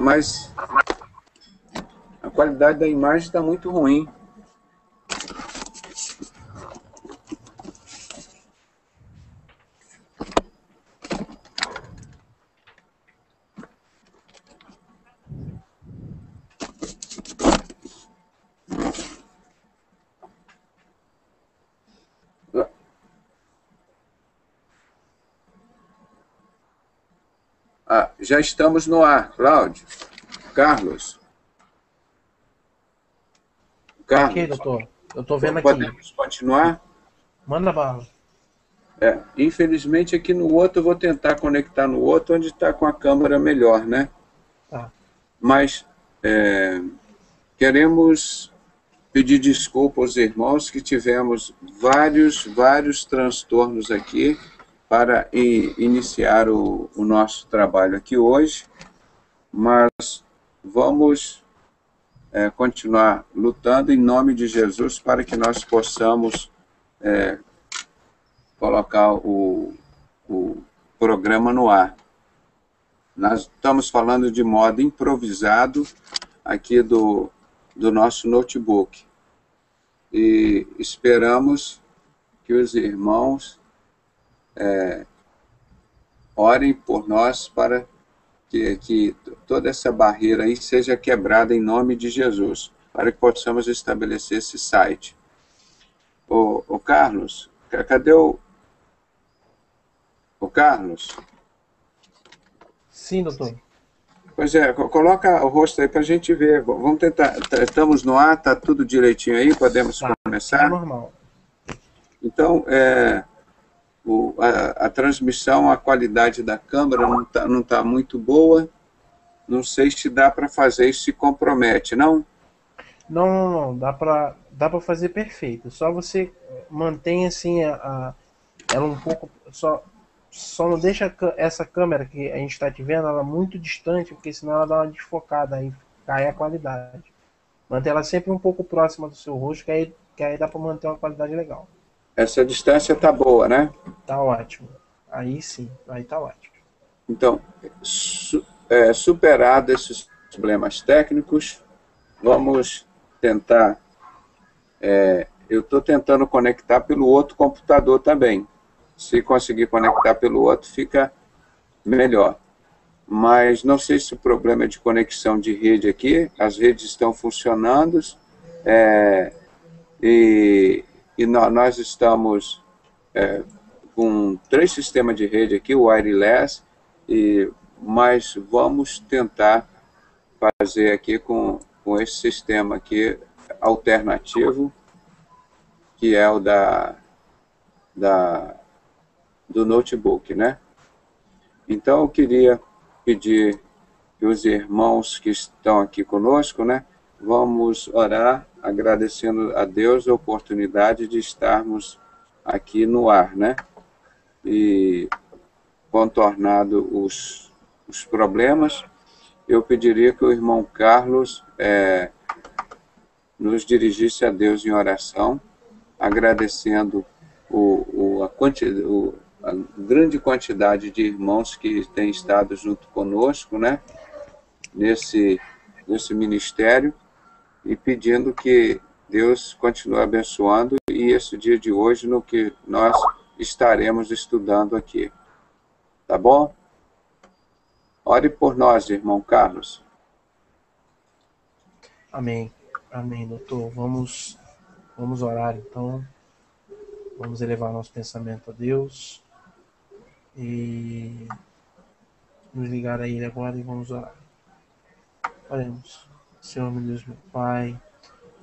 Mas a qualidade da imagem está muito ruim. Já estamos no ar, Cláudio. Carlos. Ok, doutor. Eu estou vendo aqui. Podemos continuar? Manda bala. Infelizmente aqui no outro eu vou tentar conectar no outro onde está com a câmera melhor, né? Tá. Mas queremos pedir desculpa aos irmãos que tivemos vários transtornos aqui para iniciar o nosso trabalho aqui hoje, mas vamos continuar lutando em nome de Jesus para que nós possamos colocar o programa no ar. Nós estamos falando de modo improvisado aqui do nosso notebook. E esperamos que os irmãos orem por nós para que toda essa barreira aí seja quebrada em nome de Jesus, para que possamos estabelecer esse site. Ô Carlos, cadê o Carlos? Sim, doutor. Pois coloca o rosto aí para a gente ver. Vamos tentar. Estamos no ar, está tudo direitinho aí, podemos começar? Tudo normal. Então, a transmissão, a qualidade da câmera não tá muito boa. Não sei se dá para fazer isso, se compromete, não? Não. Dá para fazer perfeito. Só você mantém assim ela um pouco. Só não deixa essa câmera que a gente está te vendo ela muito distante, porque senão ela dá uma desfocada, aí cai a qualidade. Mantém ela sempre um pouco próxima do seu rosto, que aí dá para manter uma qualidade legal. Essa distância tá boa, né? Tá ótimo. Aí sim, aí tá ótimo. Então, superado esses problemas técnicos, vamos tentar. Eu estou tentando conectar pelo outro computador também. Se conseguir conectar pelo outro, fica melhor. Mas não sei se o problema é de conexão de rede aqui. As redes estão funcionando e nós estamos com 3 sistemas de rede aqui, o wireless, mas vamos tentar fazer aqui com esse sistema aqui alternativo, que é o do notebook, né? Então eu queria pedir que os irmãos que estão aqui conosco, né, vamos orar agradecendo a Deus a oportunidade de estarmos aqui no ar, né? E contornado os problemas, eu pediria que o irmão Carlos nos dirigisse a Deus em oração, agradecendo a grande quantidade de irmãos que têm estado junto conosco, né, nesse ministério, e pedindo que Deus continue abençoando e esse dia de hoje no que nós estaremos estudando aqui. Tá bom? Ore por nós, irmão Carlos. Amém. Amém, doutor. Vamos orar então. Vamos elevar nosso pensamento a Deus e nos ligar a Ele agora e vamos orar. Oremos. Senhor, meu Deus, meu Pai,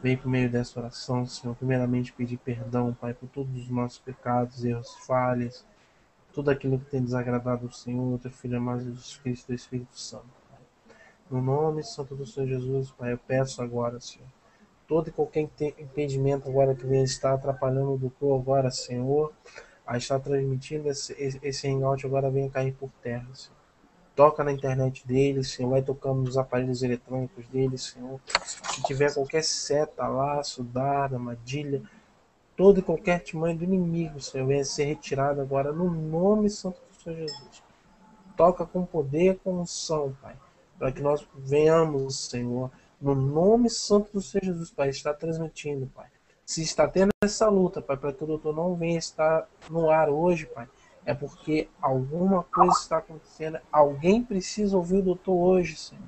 vem por meio dessa oração, Senhor, primeiramente pedir perdão, Pai, por todos os nossos pecados, erros, falhas, tudo aquilo que tem desagradado o Senhor, teu Filho amado Jesus Cristo, do Espírito Santo, Pai. No nome santo do Senhor Jesus, Pai, eu peço agora, Senhor, todo e qualquer impedimento agora que venha estar atrapalhando o doutor agora, Senhor, a estar transmitindo esse hangout agora venha cair por terra, Senhor. Toca na internet dele, Senhor, vai tocando nos aparelhos eletrônicos dele, Senhor. Se tiver qualquer seta, laço, dardo, armadilha, todo e qualquer tamanho do inimigo, Senhor, venha ser retirado agora no nome santo do Senhor Jesus. Toca com poder, com unção, Pai, para que nós venhamos, Senhor, no nome santo do Senhor Jesus, Pai, estar transmitindo, Pai. Se está tendo essa luta, Pai, para que o doutor não venha estar no ar hoje, Pai, é porque alguma coisa está acontecendo. Alguém precisa ouvir o doutor hoje, Senhor.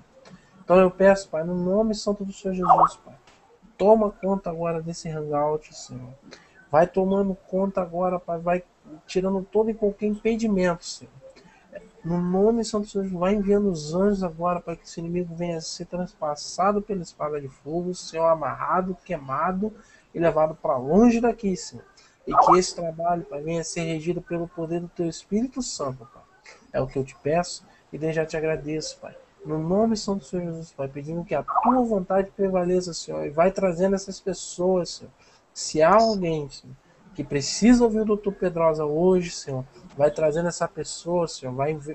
Então eu peço, Pai, no nome santo do Senhor Jesus, Pai, toma conta agora desse hangout, Senhor. Vai tomando conta agora, Pai, vai tirando todo e qualquer impedimento, Senhor. No nome santo do Senhor Jesus, vai enviando os anjos agora para que esse inimigo venha a ser transpassado pela espada de fogo, Senhor, amarrado, queimado e levado para longe daqui, Senhor. E que esse trabalho, Pai, venha a ser regido pelo poder do Teu Espírito Santo, Pai. É o que eu te peço e desde já te agradeço, Pai. No nome santo do Senhor Jesus, Pai, pedindo que a Tua vontade prevaleça, Senhor, e vai trazendo essas pessoas, Senhor. Se há alguém, Senhor, que precisa ouvir o doutor Pedrosa hoje, Senhor, vai trazendo essa pessoa, Senhor,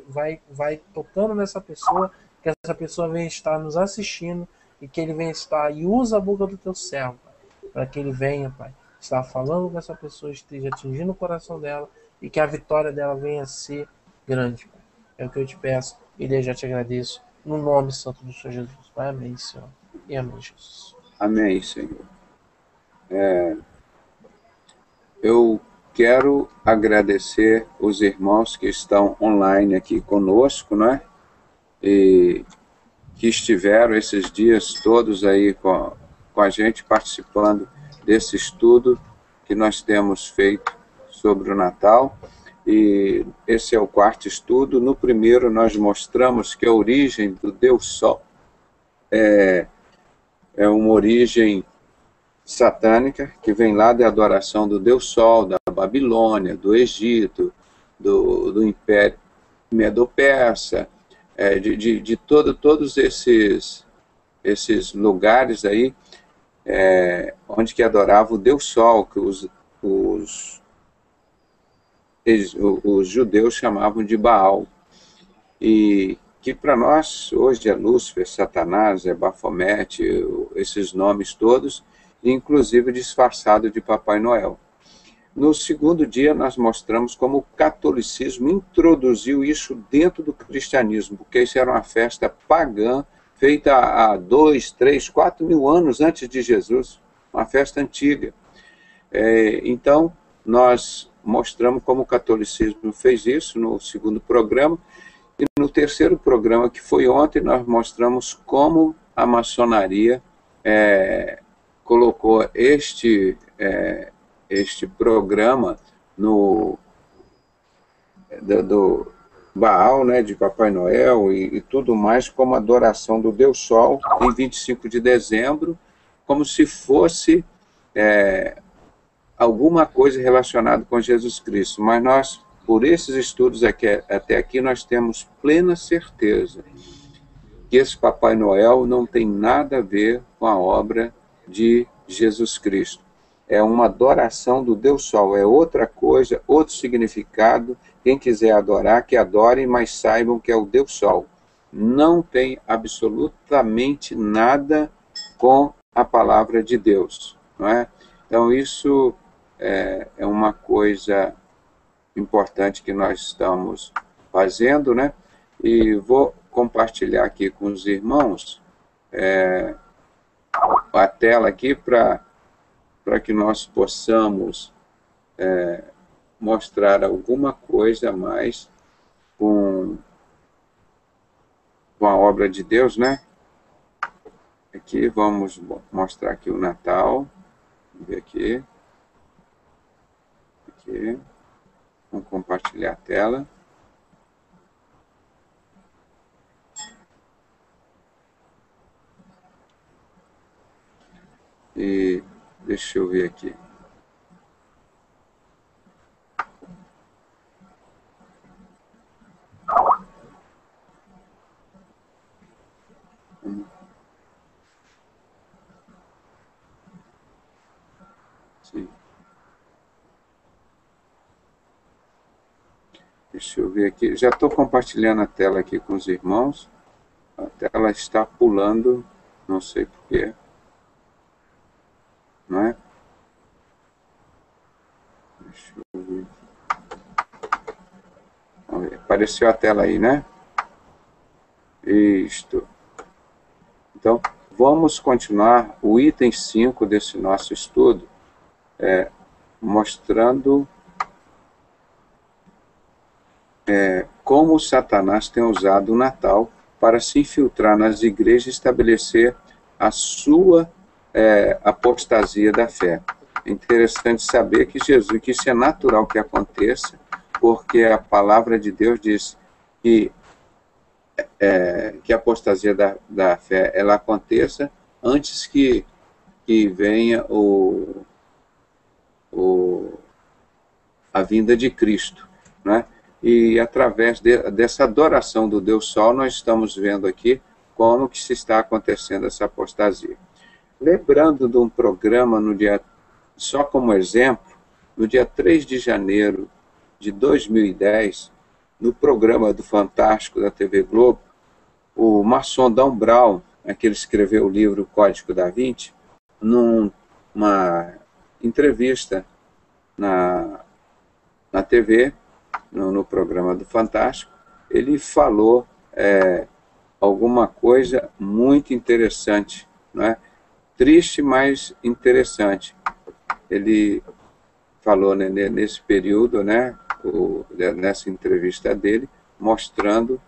vai tocando nessa pessoa, que essa pessoa venha estar nos assistindo e que ele venha estar e usa a boca do teu servo, Pai, para que ele venha, Pai, estar falando com essa pessoa, esteja atingindo o coração dela e que a vitória dela venha a ser grande, Pai. É o que eu te peço e desde já te agradeço, no nome santo do Senhor Jesus, Pai. Amém, Senhor. E amém, Jesus. Amém, Senhor. Eu quero agradecer os irmãos que estão online aqui conosco, né? E que estiveram esses dias todos aí com a gente, participando desse estudo que nós temos feito sobre o Natal. E esse é o quarto estudo. No primeiro, nós mostramos que a origem do Deus Sol é uma origem satânica, que vem lá da adoração do Deus Sol, da Babilônia, do Egito, do Império Medo-Persa, de todos esses lugares aí, onde que adorava o Deus Sol, que os judeus chamavam de Baal. E que para nós hoje é Lúcifer, Satanás, é Bafomete, esses nomes todos, inclusive disfarçado de Papai Noel. No segundo dia, nós mostramos como o catolicismo introduziu isso dentro do cristianismo, porque isso era uma festa pagã, feita há 2, 3, 4 mil anos antes de Jesus, uma festa antiga. Então, nós mostramos como o catolicismo fez isso no segundo programa, e no terceiro programa, que foi ontem, nós mostramos como a maçonaria colocou este programa do Baal, né, de Papai Noel e tudo mais, como adoração do Deus Sol, em 25 de dezembro, como se fosse alguma coisa relacionada com Jesus Cristo. Mas nós, por esses estudos até aqui, nós temos plena certeza que esse Papai Noel não tem nada a ver com a obra de Jesus Cristo. É uma adoração do Deus Sol, é outra coisa, outro significado. Quem quiser adorar, que adore, mas saibam que é o Deus Sol. Não tem absolutamente nada com a palavra de Deus, não é? Então isso é uma coisa importante que nós estamos fazendo, né? E vou compartilhar aqui com os irmãos a tela aqui para que nós possamos mostrar alguma coisa a mais com a obra de Deus, né? Aqui vamos mostrar aqui o Natal. Vamos ver aqui. Aqui. Vamos compartilhar a tela. E deixa eu ver aqui. Sim. Deixa eu ver aqui. Já estou compartilhando a tela aqui com os irmãos. A tela está pulando, não sei porquê. Não é? Deixa eu ver. Vamos ver. Apareceu a tela aí, né? Isto. Então, vamos continuar o item 5 desse nosso estudo, mostrando como Satanás tem usado o Natal para se infiltrar nas igrejas e estabelecer a sua apostasia da fé. É interessante saber que que isso é natural que aconteça, porque a palavra de Deus diz que a apostasia da fé ela aconteça antes que venha a vinda de Cristo, né? E através dessa adoração do Deus Sol, nós estamos vendo aqui como que se está acontecendo essa apostasia. Lembrando de um programa só como exemplo, no dia 3 de janeiro de 2010, no programa do Fantástico da TV Globo, o maçom Dan Brown, que ele escreveu o livro Código da Vinci, numa entrevista na TV, no programa do Fantástico, ele falou alguma coisa muito interessante, né? Triste, mas interessante. Ele falou, né, nesse período, né, nessa entrevista dele, mostrando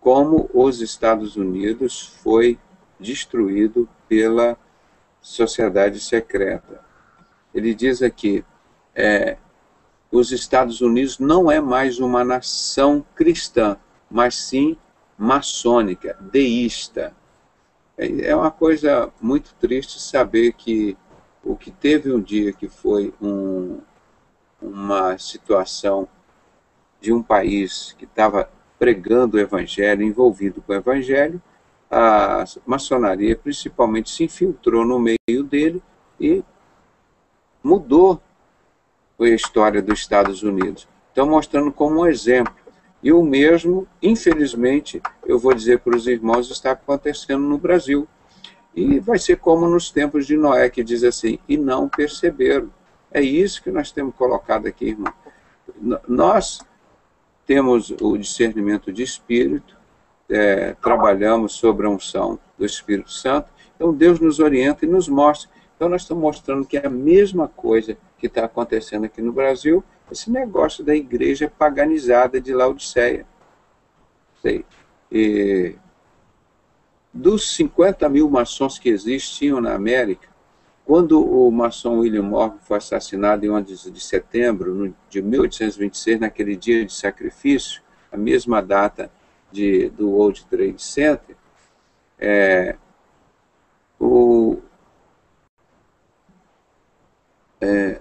como os Estados Unidos foi destruído pela sociedade secreta. Ele diz aqui, os Estados Unidos não é mais uma nação cristã, mas sim maçônica, deísta. É uma coisa muito triste saber que o que teve um dia que foi uma situação de um país que estava pregando o evangelho, envolvido com o evangelho, a maçonaria principalmente se infiltrou no meio dele e mudou a história dos Estados Unidos. Então, mostrando como um exemplo. E o mesmo, infelizmente, eu vou dizer para os irmãos, está acontecendo no Brasil. E vai ser como nos tempos de Noé, que diz assim, e não perceberam. É isso que nós temos colocado aqui, irmão. Nós temos o discernimento de espírito, trabalhamos sobre a unção do Espírito Santo, então Deus nos orienta e nos mostra. Então nós estamos mostrando que é a mesma coisa que está acontecendo aqui no Brasil, esse negócio da igreja paganizada de Laodiceia. E dos 50 mil maçons que existiam na América, quando o maçom William Morgan foi assassinado em 11 de setembro de 1826, naquele dia de sacrifício, a mesma data do World Trade Center,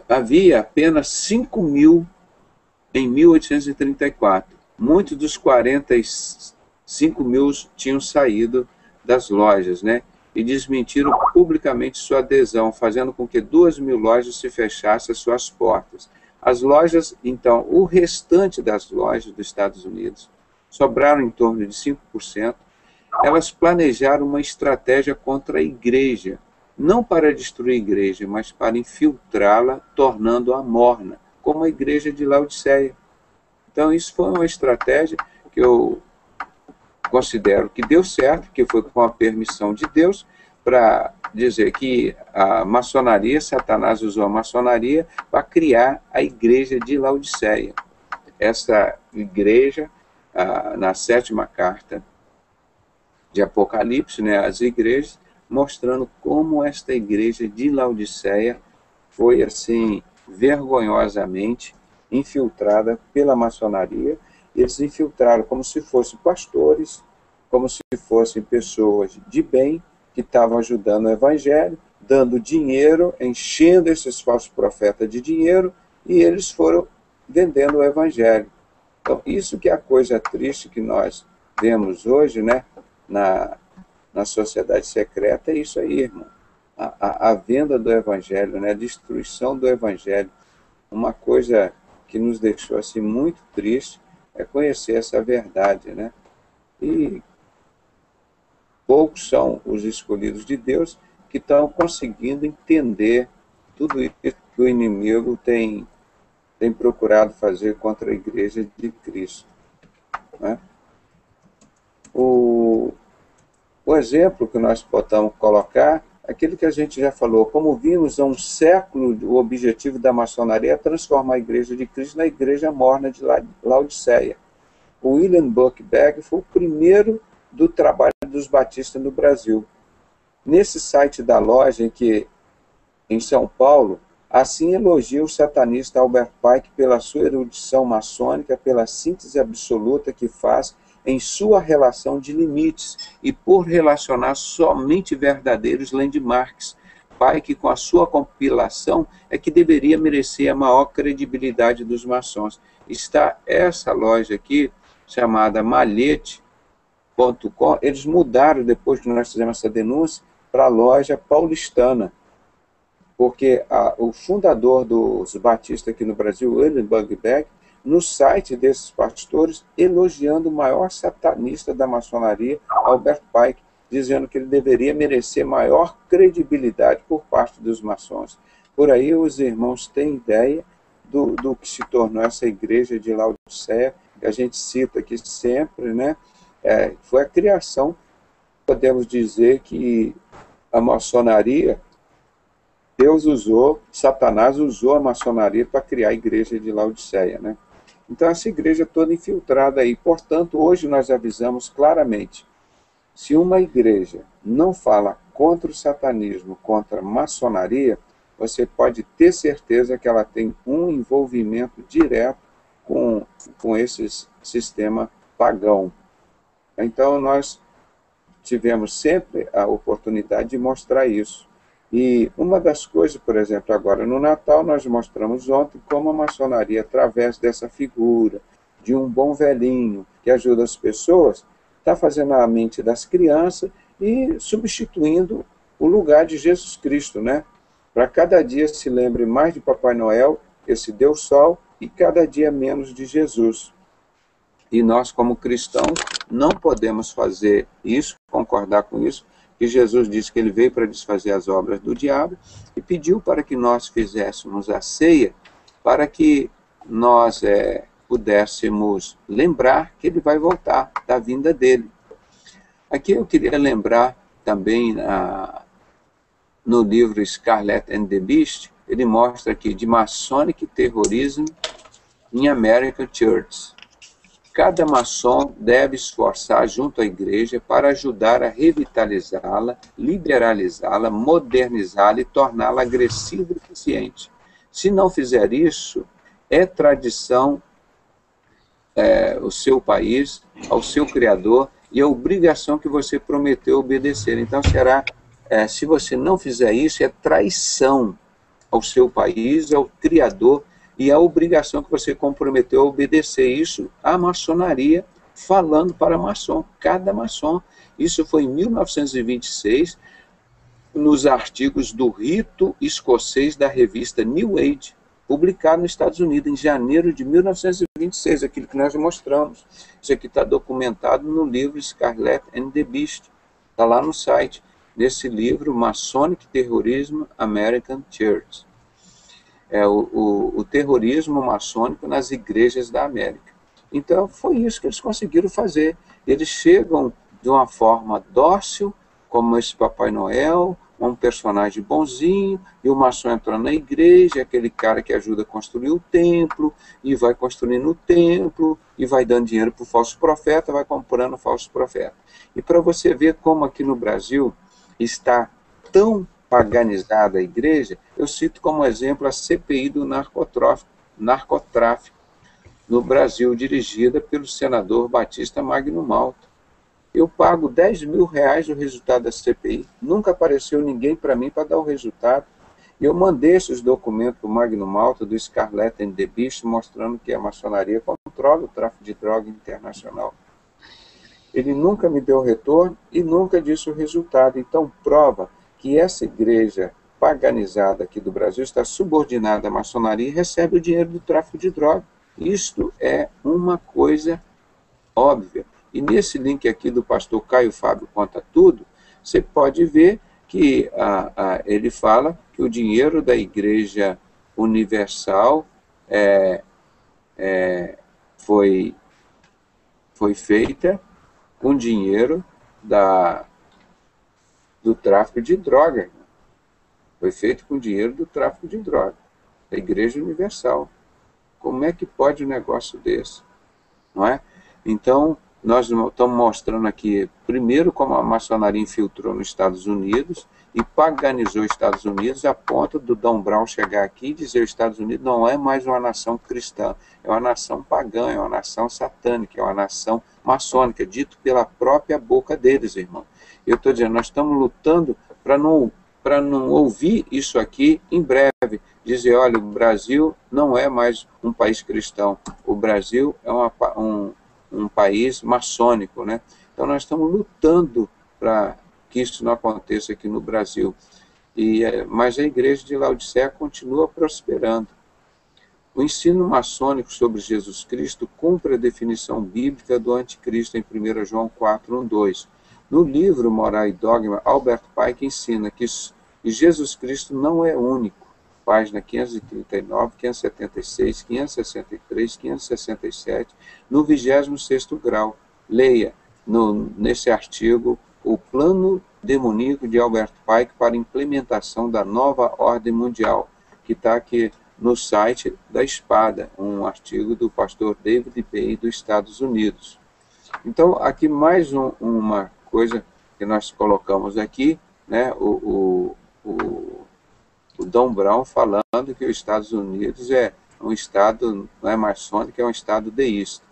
havia apenas 5 mil em 1834. Muitos dos 45 mil tinham saído das lojas, né? E desmentiram publicamente sua adesão, fazendo com que 2.000 lojas se fechassem as suas portas. As lojas, então, o restante das lojas dos Estados Unidos, sobraram em torno de 5%, elas planejaram uma estratégia contra a igreja, não para destruir a igreja, mas para infiltrá-la, tornando-a morna, como a igreja de Laodiceia. Então, isso foi uma estratégia que eu considero que deu certo, que foi com a permissão de Deus, para dizer que a maçonaria, Satanás usou a maçonaria para criar a igreja de Laodiceia. Essa igreja, na 7ª carta de Apocalipse, né, as igrejas, mostrando como esta igreja de Laodiceia foi, assim, vergonhosamente infiltrada pela maçonaria. Eles infiltraram como se fossem pastores, como se fossem pessoas de bem, que estavam ajudando o evangelho, dando dinheiro, enchendo esses falsos profetas de dinheiro, e eles foram vendendo o evangelho. Então, isso que é a coisa triste que nós vemos hoje, né, na sociedade secreta, é isso aí, irmão. A venda do evangelho, né, a destruição do evangelho. Uma coisa que nos deixou assim muito triste é conhecer essa verdade, né? E poucos são os escolhidos de Deus que estão conseguindo entender tudo isso que o inimigo tem procurado fazer contra a igreja de Cristo, né? O exemplo que nós podemos colocar, aquele que a gente já falou, como vimos há um século, o objetivo da maçonaria é transformar a Igreja de Cristo na Igreja Morna de Laodiceia. O William Buckberg foi o primeiro do trabalho dos batistas no Brasil. Nesse site da loja, em São Paulo, assim elogia o satanista Albert Pike pela sua erudição maçônica, pela síntese absoluta que faz em sua relação de limites e por relacionar somente verdadeiros landmarks. Pike, com a sua compilação, é que deveria merecer a maior credibilidade dos maçons. Está essa loja aqui, chamada malhete.com, eles mudaram, depois que nós fizemos essa denúncia, para a loja paulistana, porque o fundador dos batistas aqui no Brasil, William Buckberg, no site desses pastores, elogiando o maior satanista da maçonaria, Albert Pike, dizendo que ele deveria merecer maior credibilidade por parte dos maçons. Por aí os irmãos têm ideia do que se tornou essa igreja de Laodiceia, que a gente cita aqui sempre, né? Foi a criação, podemos dizer que a maçonaria, Satanás usou a maçonaria para criar a igreja de Laodiceia, né? Então, essa igreja toda infiltrada aí. Portanto, hoje nós avisamos claramente, se uma igreja não fala contra o satanismo, contra a maçonaria, você pode ter certeza que ela tem um envolvimento direto com esse sistema pagão. Então, nós tivemos sempre a oportunidade de mostrar isso. E uma das coisas, por exemplo, agora no Natal, nós mostramos ontem como a maçonaria, através dessa figura de um bom velhinho que ajuda as pessoas, está fazendo a mente das crianças e substituindo o lugar de Jesus Cristo, né? Para cada dia se lembre mais de Papai Noel, esse Deus Sol, e cada dia menos de Jesus. E nós, como cristãos, não podemos fazer isso, concordar com isso, que Jesus disse que ele veio para desfazer as obras do diabo e pediu para que nós fizéssemos a ceia para que nós pudéssemos lembrar que ele vai voltar da vinda dele. Aqui eu queria lembrar também no livro Scarlet and the Beast, ele mostra aqui de Masonic Terrorism in American Church. Cada maçom deve esforçar junto à igreja para ajudar a revitalizá-la, liberalizá-la, modernizá-la e torná-la agressiva e eficiente. Se não fizer isso, é tradição ao seu país, ao seu Criador, e a obrigação que você prometeu obedecer. Então, se você não fizer isso, é traição ao seu país, ao Criador, e a obrigação que você comprometeu a obedecer isso à maçonaria, falando para maçom, cada maçom. Isso foi em 1926, nos artigos do Rito Escocês da revista New Age, publicado nos Estados Unidos em janeiro de 1926, aquilo que nós mostramos. Isso aqui está documentado no livro Scarlet and the Beast, está lá no site, nesse livro Masonic Terrorism American Church. O terrorismo maçônico nas igrejas da América. Então, foi isso que eles conseguiram fazer. Eles chegam de uma forma dócil, como esse Papai Noel, um personagem bonzinho, e o maçom entrando na igreja, aquele cara que ajuda a construir o templo, e vai construindo o templo, e vai dando dinheiro para o falso profeta, vai comprando o falso profeta. E para você ver como aqui no Brasil está tão paganizada a igreja, eu cito como exemplo a CPI do narcotráfico no Brasil, dirigida pelo senador Batista Magno Malta. Eu pago R$10 mil o resultado da CPI, nunca apareceu ninguém para mim para dar o resultado, e eu mandei esses documentos para o Magno Malta, do Scarlet and the Beast, mostrando que a maçonaria controla o tráfico de droga internacional. Ele nunca me deu retorno e nunca disse o resultado, então prova que essa igreja paganizada aqui do Brasil está subordinada à maçonaria e recebe o dinheiro do tráfico de droga. Isto é uma coisa óbvia. E nesse link aqui do pastor Caio Fábio Conta Tudo, você pode ver que ele fala que o dinheiro da Igreja Universal foi feita com dinheiro do tráfico de droga, irmão. Foi feito com dinheiro do tráfico de droga, da Igreja Universal. Como é que pode um negócio desse? Não é? Então, nós estamos mostrando aqui, primeiro, como a maçonaria infiltrou nos Estados Unidos e paganizou os Estados Unidos a ponto do Dom Brown chegar aqui e dizer que os Estados Unidos não é mais uma nação cristã, é uma nação pagã, é uma nação satânica, é uma nação maçônica, dito pela própria boca deles, irmão. Eu estou dizendo, nós estamos lutando para não ouvir isso aqui em breve, dizer, olha, o Brasil não é mais um país cristão, o Brasil é um país maçônico, né? Então nós estamos lutando para que isso não aconteça aqui no Brasil. Mas a igreja de Laodiceia continua prosperando. O ensino maçônico sobre Jesus Cristo cumpre a definição bíblica do anticristo em 1 João 4, 1, 2. No livro Moral e Dogma, Albert Pike ensina que Jesus Cristo não é único. Página 539, 576, 563, 567, no 26º grau. Leia nesse artigo o plano demoníaco de Albert Pike para implementação da nova ordem mundial, que está aqui no site da Espada, um artigo do pastor David Bay dos Estados Unidos. Então, aqui mais uma coisa que nós colocamos aqui, né, o Dom Brown falando que os Estados Unidos é um estado, não é maçônico, é um estado deísta.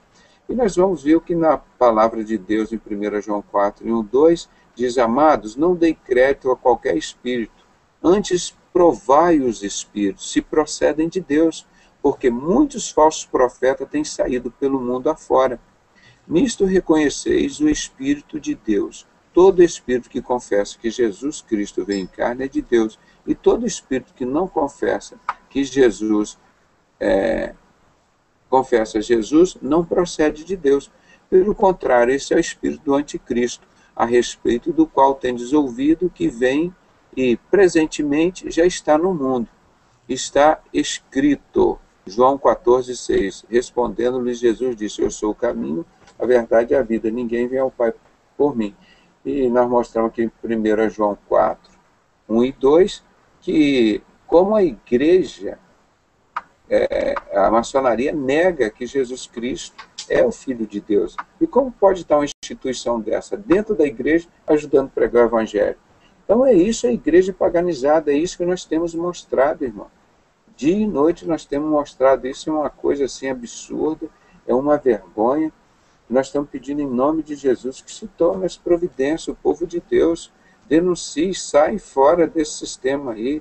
E nós vamos ver o que na palavra de Deus em 1 João 4, 1, 2, diz, amados, não dei crédito a qualquer espírito, antes provai os espíritos, se procedem de Deus, porque muitos falsos profetas têm saído pelo mundo afora. Nisto reconheceis o Espírito de Deus. Todo espírito que confessa que Jesus Cristo veio em carne é de Deus, e todo espírito que não confessa que Jesus confessa Jesus não procede de Deus. Pelo contrário, esse é o espírito do anticristo, a respeito do qual tendes ouvido que vem e presentemente já está no mundo. Está escrito, João 14, 6, respondendo-lhes Jesus disse, eu sou o caminho, a verdade e a vida, ninguém vem ao Pai por mim. E nós mostramos aqui em 1 João 4, 1 e 2, que como a igreja, a maçonaria nega que Jesus Cristo é o Filho de Deus. E como pode estar uma instituição dessa dentro da igreja ajudando a pregar o Evangelho? Então é isso, a igreja paganizada, é isso que nós temos mostrado, irmão. Dia e noite nós temos mostrado isso, é uma coisa assim absurda, é uma vergonha. Nós estamos pedindo em nome de Jesus que se tome as providências, o povo de Deus denuncie, sai fora desse sistema aí.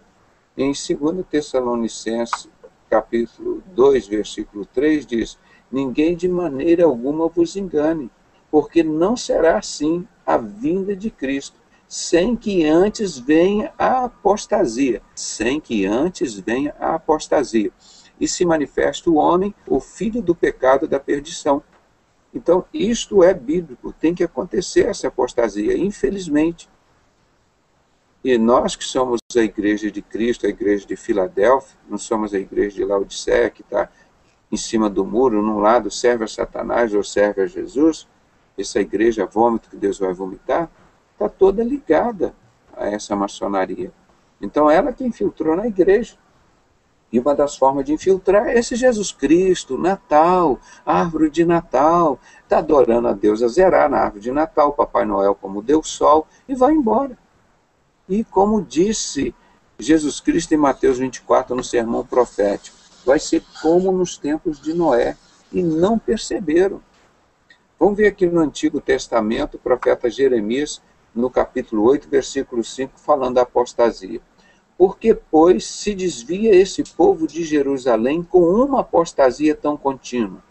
Em 2 Tessalonicenses, capítulo 2, versículo 3, diz, ninguém de maneira alguma vos engane, porque não será assim a vinda de Cristo, sem que antes venha a apostasia, sem que antes venha a apostasia, e se manifeste o homem, o filho do pecado da perdição. Então, isto é bíblico, tem que acontecer essa apostasia, infelizmente. E nós que somos a igreja de Cristo, a igreja de Filadélfia, não somos a igreja de Laodiceia, que está em cima do muro, num lado serve a Satanás ou serve a Jesus, essa igreja vômito que Deus vai vomitar, está toda ligada a essa maçonaria. Então, ela que infiltrou na igreja. E uma das formas de infiltrar é esse Jesus Cristo, Natal, árvore de Natal, está adorando a Deus a zerar na árvore de Natal, Papai Noel como Deus Sol, e vai embora. E como disse Jesus Cristo em Mateus 24, no sermão profético, vai ser como nos tempos de Noé, e não perceberam. Vamos ver aqui no Antigo Testamento, o profeta Jeremias, no capítulo 8, versículo 5, falando da apostasia. Porque, pois, se desvia esse povo de Jerusalém com uma apostasia tão contínua?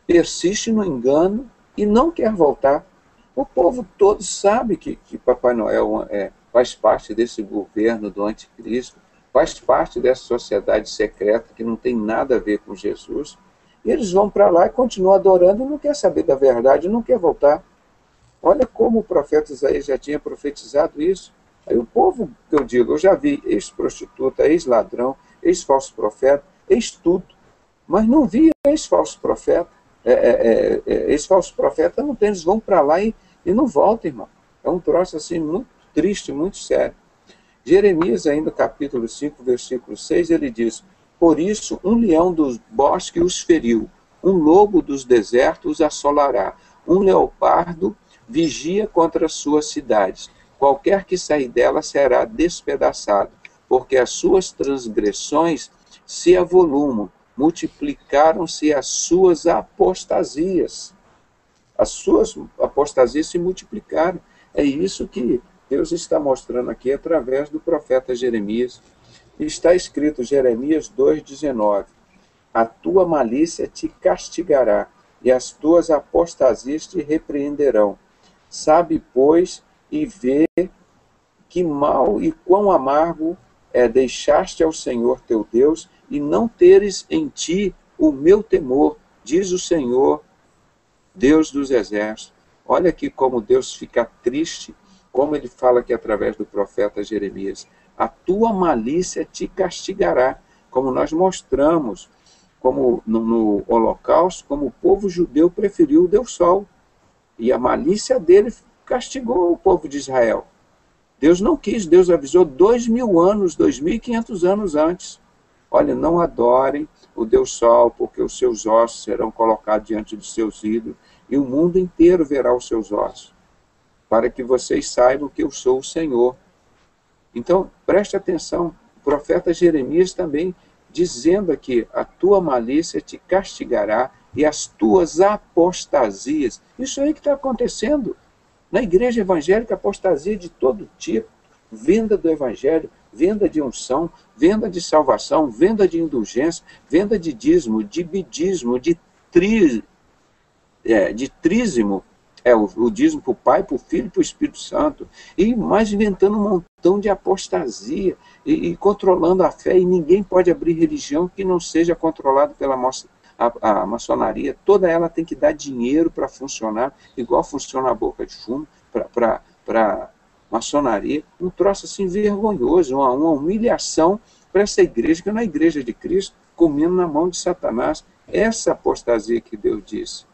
Persiste no engano e não quer voltar. O povo todo sabe que Papai Noel faz parte desse governo do anticristo, faz parte dessa sociedade secreta que não tem nada a ver com Jesus. E eles vão para lá e continuam adorando e não quer saber da verdade, não quer voltar. Olha como o profeta Isaías já tinha profetizado isso. Aí o povo, que eu digo, eu já vi ex-prostituta, ex-ladrão, ex-falso profeta, ex-tudo, mas não vi ex-falso profeta. Ex-falso profeta não tem, eles vão para lá e não voltam, irmão. É um troço assim muito triste, muito sério. Jeremias, ainda capítulo 5, versículo 6, ele diz: por isso um leão dos bosques os feriu, um lobo dos desertos os assolará, um leopardo vigia contra as suas cidades. Qualquer que sair dela será despedaçado, porque as suas transgressões se avolumam, multiplicaram-se as suas apostasias. As suas apostasias se multiplicaram. É isso que Deus está mostrando aqui através do profeta Jeremias. Está escrito, Jeremias 2,19: a tua malícia te castigará, e as tuas apostasias te repreenderão. Sabe, pois, e vê que mal e quão amargo é deixaste ao Senhor teu Deus e não teres em ti o meu temor, diz o Senhor, Deus dos exércitos. Olha aqui como Deus fica triste, como ele fala aqui através do profeta Jeremias. A tua malícia te castigará, como nós mostramos, como no Holocausto, como o povo judeu preferiu o Deus Sol. E a malícia dele castigou o povo de Israel. Deus não quis, Deus avisou 2000 anos, 2500 anos antes. Olha, não adorem o Deus Sol, porque os seus ossos serão colocados diante dos seus ídolos, e o mundo inteiro verá os seus ossos, para que vocês saibam que eu sou o Senhor. Então, preste atenção, o profeta Jeremias também dizendo aqui, a tua malícia te castigará e as tuas apostasias. Isso aí que está acontecendo. Na igreja evangélica, apostasia de todo tipo, venda do evangelho, venda de unção, venda de salvação, venda de indulgência, venda de dízimo, de bidismo, de trízimo, o dízimo para o Pai, para o Filho e para o Espírito Santo, e mais inventando um montão de apostasia, e controlando a fé, e ninguém pode abrir religião que não seja controlado pela a maçonaria. Toda ela tem que dar dinheiro para funcionar, igual funciona a boca de fumo, para maçonaria. Um troço assim vergonhoso, uma humilhação para essa igreja, que não é a igreja de Cristo, comendo na mão de Satanás. Essa apostasia que Deus disse.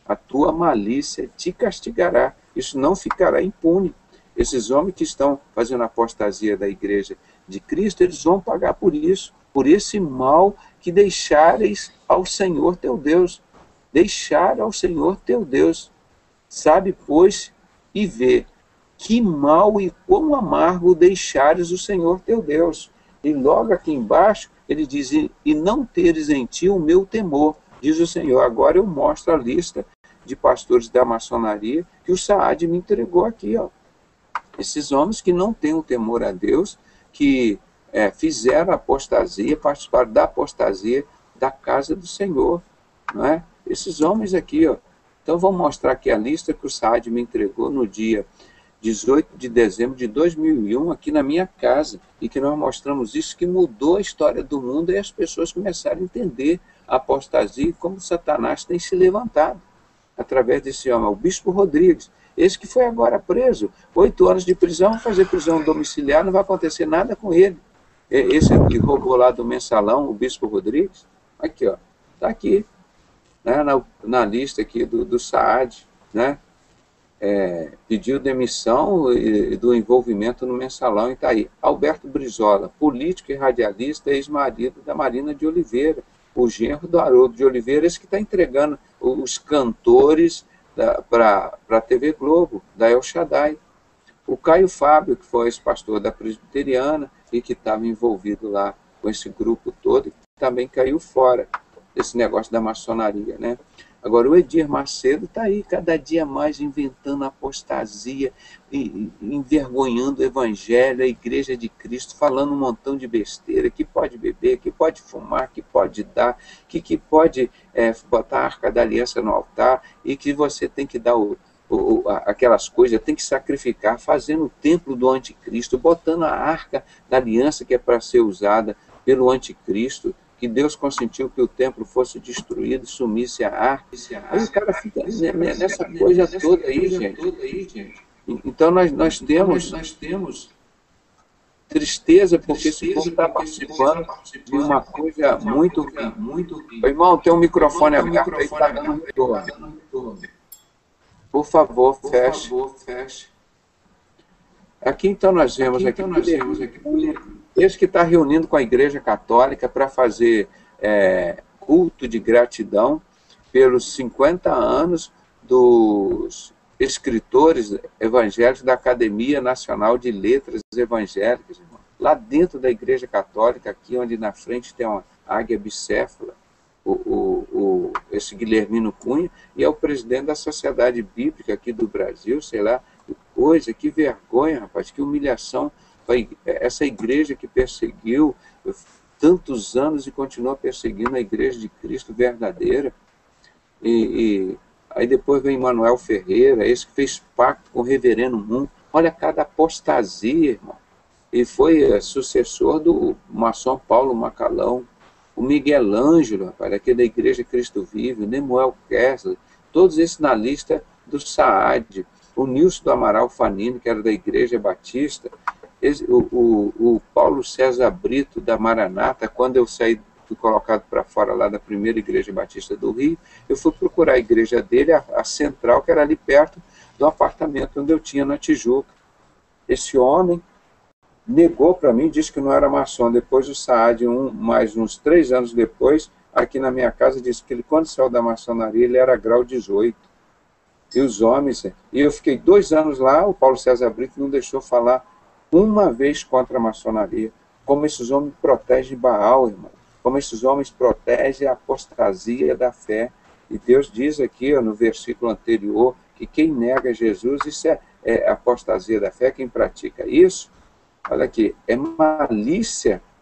A tua malícia te castigará. Isso não ficará impune. Esses homens que estão fazendo apostasia da igreja de Cristo, eles vão pagar por isso, por esse mal que deixareis ao Senhor teu Deus. Deixar ao Senhor teu Deus. Sabe, pois, e vê que mal e quão amargo deixares o Senhor teu Deus. E logo aqui embaixo, ele diz, e não teres em ti o meu temor, diz o Senhor. Agora eu mostro a lista de pastores da maçonaria que o Saad me entregou aqui, ó. Esses homens que não têm o temor a Deus, que fizeram apostasia, participaram da apostasia da casa do Senhor, não é? Esses homens aqui, ó. Então vou mostrar aqui a lista que o Saad me entregou no dia 18 de dezembro de 2001, aqui na minha casa, e que nós mostramos isso, que mudou a história do mundo, e as pessoas começaram a entender a apostasia e como Satanás tem se levantado através desse homem, o Bispo Rodrigues, esse que foi agora preso, 8 anos de prisão, vai fazer prisão domiciliar, não vai acontecer nada com ele. Esse que roubou lá do mensalão, o Bispo Rodrigues, aqui, ó, está aqui, né, na lista aqui do Saad, né? Pediu demissão do envolvimento no mensalão, e está aí. Alberto Brizola, político e radialista, ex-marido da Marina de Oliveira, o genro do Haroldo de Oliveira, esse que está entregando os cantores para a TV Globo, da El Shaddai. O Caio Fábio, que foi ex-pastor da Presbiteriana e que estava envolvido lá com esse grupo todo, também caiu fora desse negócio da maçonaria, né? Agora, o Edir Macedo está aí, cada dia mais inventando apostasia, e envergonhando o Evangelho, a Igreja de Cristo, falando um montão de besteira, que pode beber, que pode fumar, que pode dar, que pode botar a Arca da Aliança no altar, e que você tem que dar aquelas coisas, tem que sacrificar, fazendo o templo do anticristo, botando a Arca da Aliança, que é para ser usada pelo anticristo, que Deus consentiu que o templo fosse destruído, sumisse a arca. Aí o cara fica nessa coisa toda aí, gente. Então nós temos tristeza, porque esse povo está participando de uma coisa muito ruim. Irmão, tem um microfone aberto aí que está dando retorno. Por favor, feche. Aqui então nós vemos aqui, esse que está reunindo com a Igreja Católica para fazer culto de gratidão pelos 50 anos dos escritores evangélicos da Academia Nacional de Letras Evangélicas, irmão. Lá dentro da Igreja Católica, aqui onde na frente tem uma águia bicéfala, esse Guilhermino Cunha, e é o presidente da Sociedade Bíblica aqui do Brasil, sei lá, que coisa, que vergonha, rapaz, que humilhação. Essa igreja que perseguiu tantos anos e continua perseguindo a Igreja de Cristo verdadeira. Aí depois vem Manuel Ferreira, esse que fez pacto com o Reverendo Mundo. Olha cada apostasia, irmão. E foi sucessor do maçom Paulo Macalão, o Miguel Ângelo, rapaz, aquele da Igreja Cristo Vive, o Nemuel Kessler, todos esses na lista do Saad, o Nilson do Amaral Fanini, que era da Igreja Batista, o Paulo César Brito, da Maranata. Quando eu fui colocado para fora lá da primeira Igreja Batista do Rio, eu fui procurar a igreja dele, a central, que era ali perto do apartamento onde eu tinha na Tijuca. Esse homem negou para mim, disse que não era maçom. Depois o Saad, mais uns 3 anos depois, aqui na minha casa, disse que ele, quando saiu da maçonaria, ele era grau 18. E os homens... E eu fiquei 2 anos lá, o Paulo César Brito não deixou falar uma vez contra a maçonaria. Como esses homens protegem Baal, irmão. Como esses homens protegem a apostasia da fé. E Deus diz aqui, no versículo anterior, que quem nega Jesus, isso é apostasia da fé. Quem pratica isso, olha aqui, é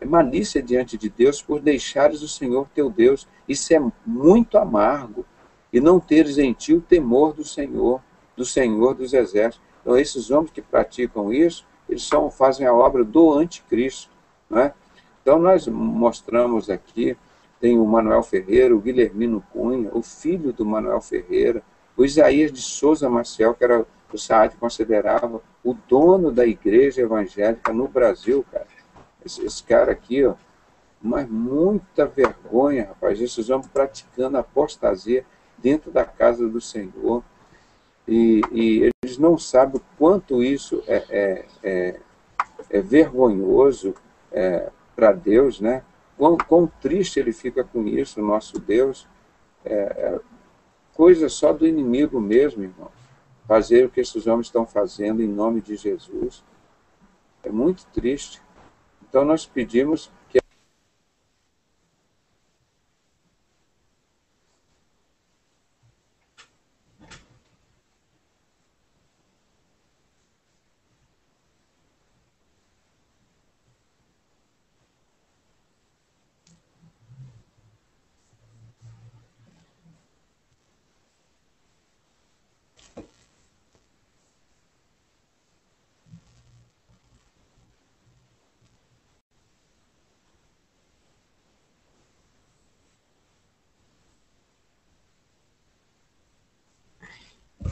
malícia diante de Deus por deixares o Senhor teu Deus. Isso é muito amargo. E não teres em ti o temor do Senhor dos exércitos. Então, esses homens que praticam isso, eles fazem a obra do anticristo, não é? Então, nós mostramos aqui, tem o Manuel Ferreira, o Guilhermino Cunha, o filho do Manuel Ferreira, o Isaías de Souza Maciel, que era o Saad considerava o dono da igreja evangélica no Brasil, cara. Esse cara aqui, ó, mas muita vergonha, rapaz, esses homens praticando apostasia dentro da casa do Senhor, e eles não sabem o quanto isso é vergonhoso para Deus, né? Quão triste ele fica com isso, o nosso Deus. Coisa só do inimigo mesmo, irmão. Fazer o que esses homens estão fazendo em nome de Jesus. É muito triste. Então nós pedimos que...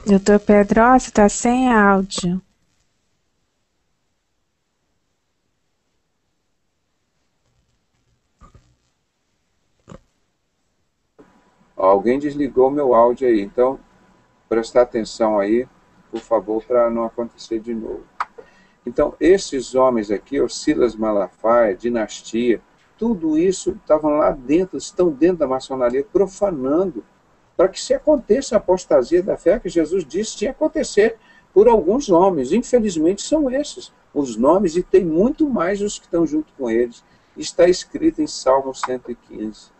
Doutor Pedrosa, está sem áudio. Alguém desligou meu áudio aí, então prestar atenção aí, por favor, para não acontecer de novo. Então, esses homens aqui, o Silas Malafaia, Dinastia, tudo isso estavam lá dentro, estão dentro da maçonaria, profanando, para que se aconteça a apostasia da fé, que Jesus disse que tinha que acontecer por alguns homens. Infelizmente são esses os nomes, e tem muito mais os que estão junto com eles. Está escrito em Salmo 115.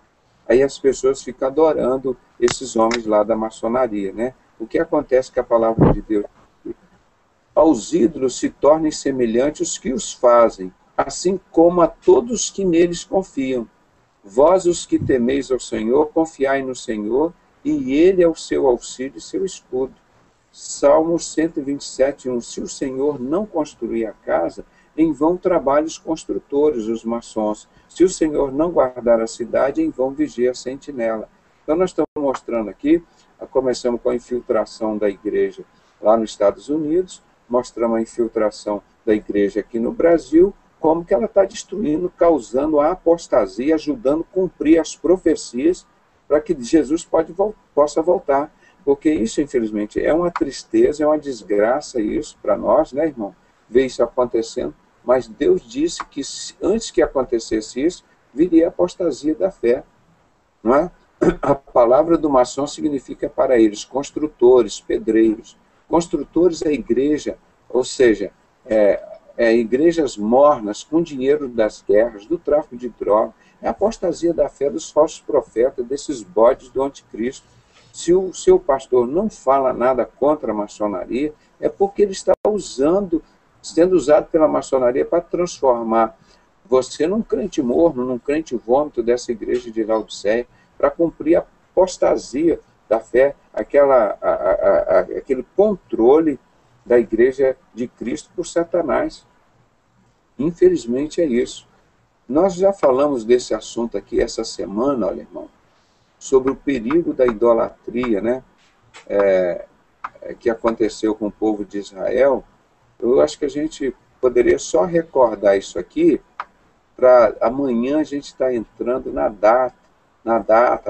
Aí as pessoas ficam adorando esses homens lá da maçonaria, né? O que acontece com a palavra de Deus? Aos ídolos se tornem semelhantes os que os fazem, assim como a todos que neles confiam. Vós, os que temeis ao Senhor, confiai no Senhor, e Ele é o seu auxílio e seu escudo. Salmo 127, 1. Se o Senhor não construir a casa, em vão trabalham os construtores, os maçons. Se o Senhor não guardar a cidade, em vão vigia a sentinela. Então nós estamos mostrando aqui, começamos com a infiltração da igreja lá nos Estados Unidos, mostramos a infiltração da igreja aqui no Brasil, como que ela está destruindo, causando a apostasia, ajudando a cumprir as profecias para que Jesus possa voltar. Porque isso, infelizmente, é uma tristeza, é uma desgraça isso para nós, né, irmão? vê isso acontecendo, mas Deus disse que antes que acontecesse isso, viria a apostasia da fé. Não é? A palavra do maçom significa para eles construtores, pedreiros. Construtores é igreja, ou seja, igrejas mornas com dinheiro das guerras, do tráfico de drogas. É a apostasia da fé dos falsos profetas, desses bodes do anticristo. Se o seu pastor não fala nada contra a maçonaria, é porque ele está sendo usado pela maçonaria para transformar você num crente morno, num crente vômito dessa igreja de Laodiceia, para cumprir a apostasia da fé, aquele controle da igreja de Cristo por Satanás. Infelizmente é isso. Nós já falamos desse assunto aqui essa semana, olha, irmão, sobre o perigo da idolatria, né? Que aconteceu com o povo de Israel. Eu acho que a gente poderia só recordar isso aqui, para amanhã a gente estar entrando na data,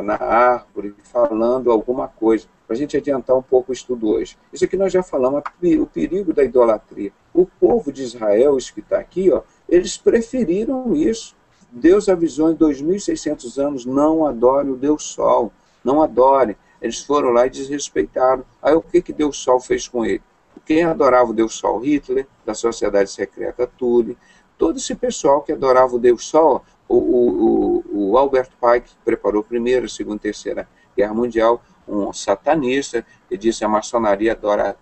na árvore, falando alguma coisa, para a gente adiantar um pouco o estudo hoje. Isso aqui nós já falamos, o perigo da idolatria. O povo de Israel, isso que está aqui, ó, eles preferiram isso. Deus avisou em 2.600 anos, não adore o Deus Sol, não adore. Eles foram lá e desrespeitaram. Aí o que Deus Sol fez com ele? Quem adorava o Deus Sol? Hitler, da Sociedade Secreta Thule, todo esse pessoal que adorava o Deus Sol, o Albert Pike, que preparou a Primeira, Segunda e Terceira Guerra Mundial, um satanista, que disse que a maçonaria adora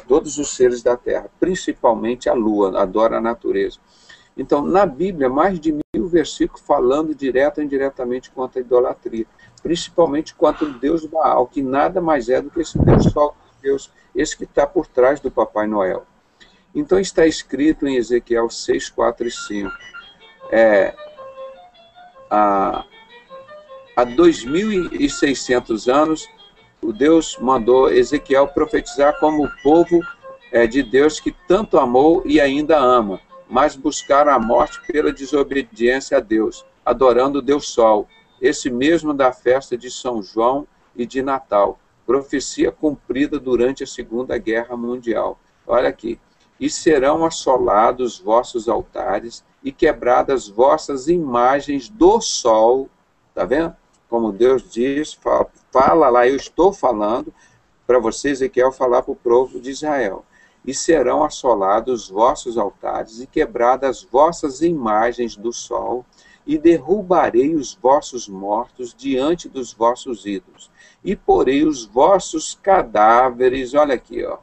todos os seres da Terra, principalmente a Lua, adora a natureza. Então, na Bíblia, mais de 1000 versículos falando direto ou indiretamente contra a idolatria, principalmente contra o Deus Baal, que nada mais é do que esse Deus Sol, Deus, esse que está por trás do Papai Noel. Então está escrito em Ezequiel 6, 4 e 5. Há 2.600 anos, o Deus mandou Ezequiel profetizar como o povo de Deus que tanto amou e ainda ama, mas buscaram a morte pela desobediência a Deus, adorando o Deus Sol, esse mesmo da festa de São João e de Natal, profecia cumprida durante a Segunda Guerra Mundial. Olha aqui. E serão assolados vossos altares e quebradas vossas imagens do sol. Está vendo? Como Deus diz, fala lá, eu estou falando para você, Ezequiel, falar para o povo de Israel. E serão assolados vossos altares e quebradas vossas imagens do sol, e derrubarei os vossos mortos diante dos vossos ídolos, e porei os vossos cadáveres, olha aqui, ó,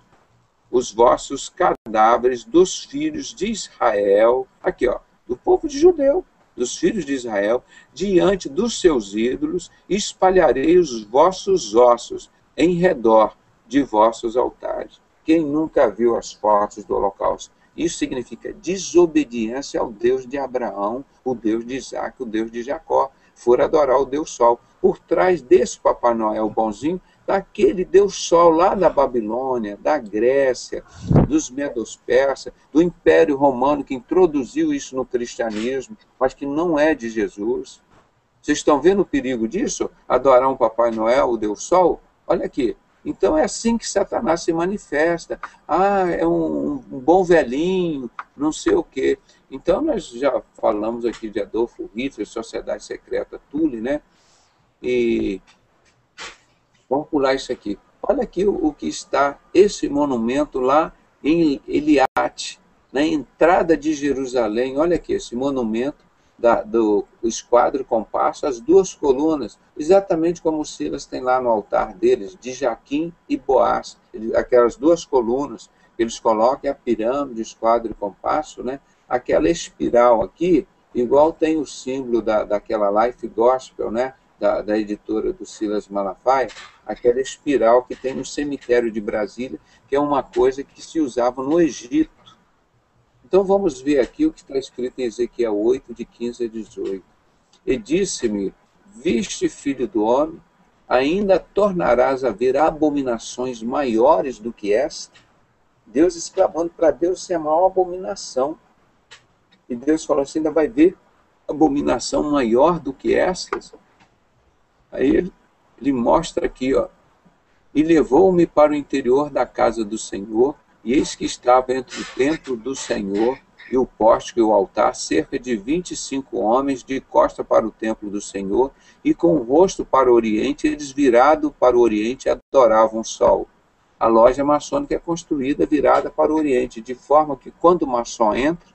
os vossos cadáveres dos filhos de Israel, aqui, ó, do povo de judeu, dos filhos de Israel, diante dos seus ídolos, e espalharei os vossos ossos em redor de vossos altares. Quem nunca viu as fotos do Holocausto? Isso significa desobediência ao Deus de Abraão, o Deus de Isaac, o Deus de Jacó. For adorar o Deus Sol. Por trás desse Papai Noel bonzinho, daquele Deus Sol lá da Babilônia, da Grécia, dos Medos Persas, do Império Romano, que introduziu isso no cristianismo, mas que não é de Jesus. Vocês estão vendo o perigo disso? Adorar um Papai Noel, o Deus Sol? Olha aqui. Então é assim que Satanás se manifesta. Ah, é um bom velhinho, não sei o quê. Então nós já falamos aqui de Adolf Hitler, Sociedade Secreta Thule, né? E vamos pular isso aqui. Olha aqui o que está esse monumento lá em Eliat, na entrada de Jerusalém. Olha aqui esse monumento do esquadro compasso, as duas colunas, exatamente como o Silas tem lá no altar deles, de Jaquim e Boaz, aquelas duas colunas, eles colocam a pirâmide, esquadro e compasso, né? Aquela espiral aqui, igual tem o símbolo daquela Life Gospel, né? Da editora do Silas Malafaia, aquela espiral que tem no cemitério de Brasília, que é uma coisa que se usava no Egito. Então vamos ver aqui o que está escrito em Ezequiel 8, de 15 a 18. E disse-me, viste, filho do homem, ainda tornarás a ver abominações maiores do que esta? Deus exclamando para Deus ser a maior abominação. E Deus falou assim, ainda vai ver abominação maior do que estas? Aí ele mostra aqui, ó, e levou-me para o interior da casa do Senhor, E eis que estava entre o templo do Senhor e o pórtico e o altar, cerca de 25 homens, de costa para o templo do Senhor, e com o rosto para o oriente, eles virados para o oriente adoravam o sol. A loja maçônica é construída virada para o oriente, de forma que quando o maçom entra,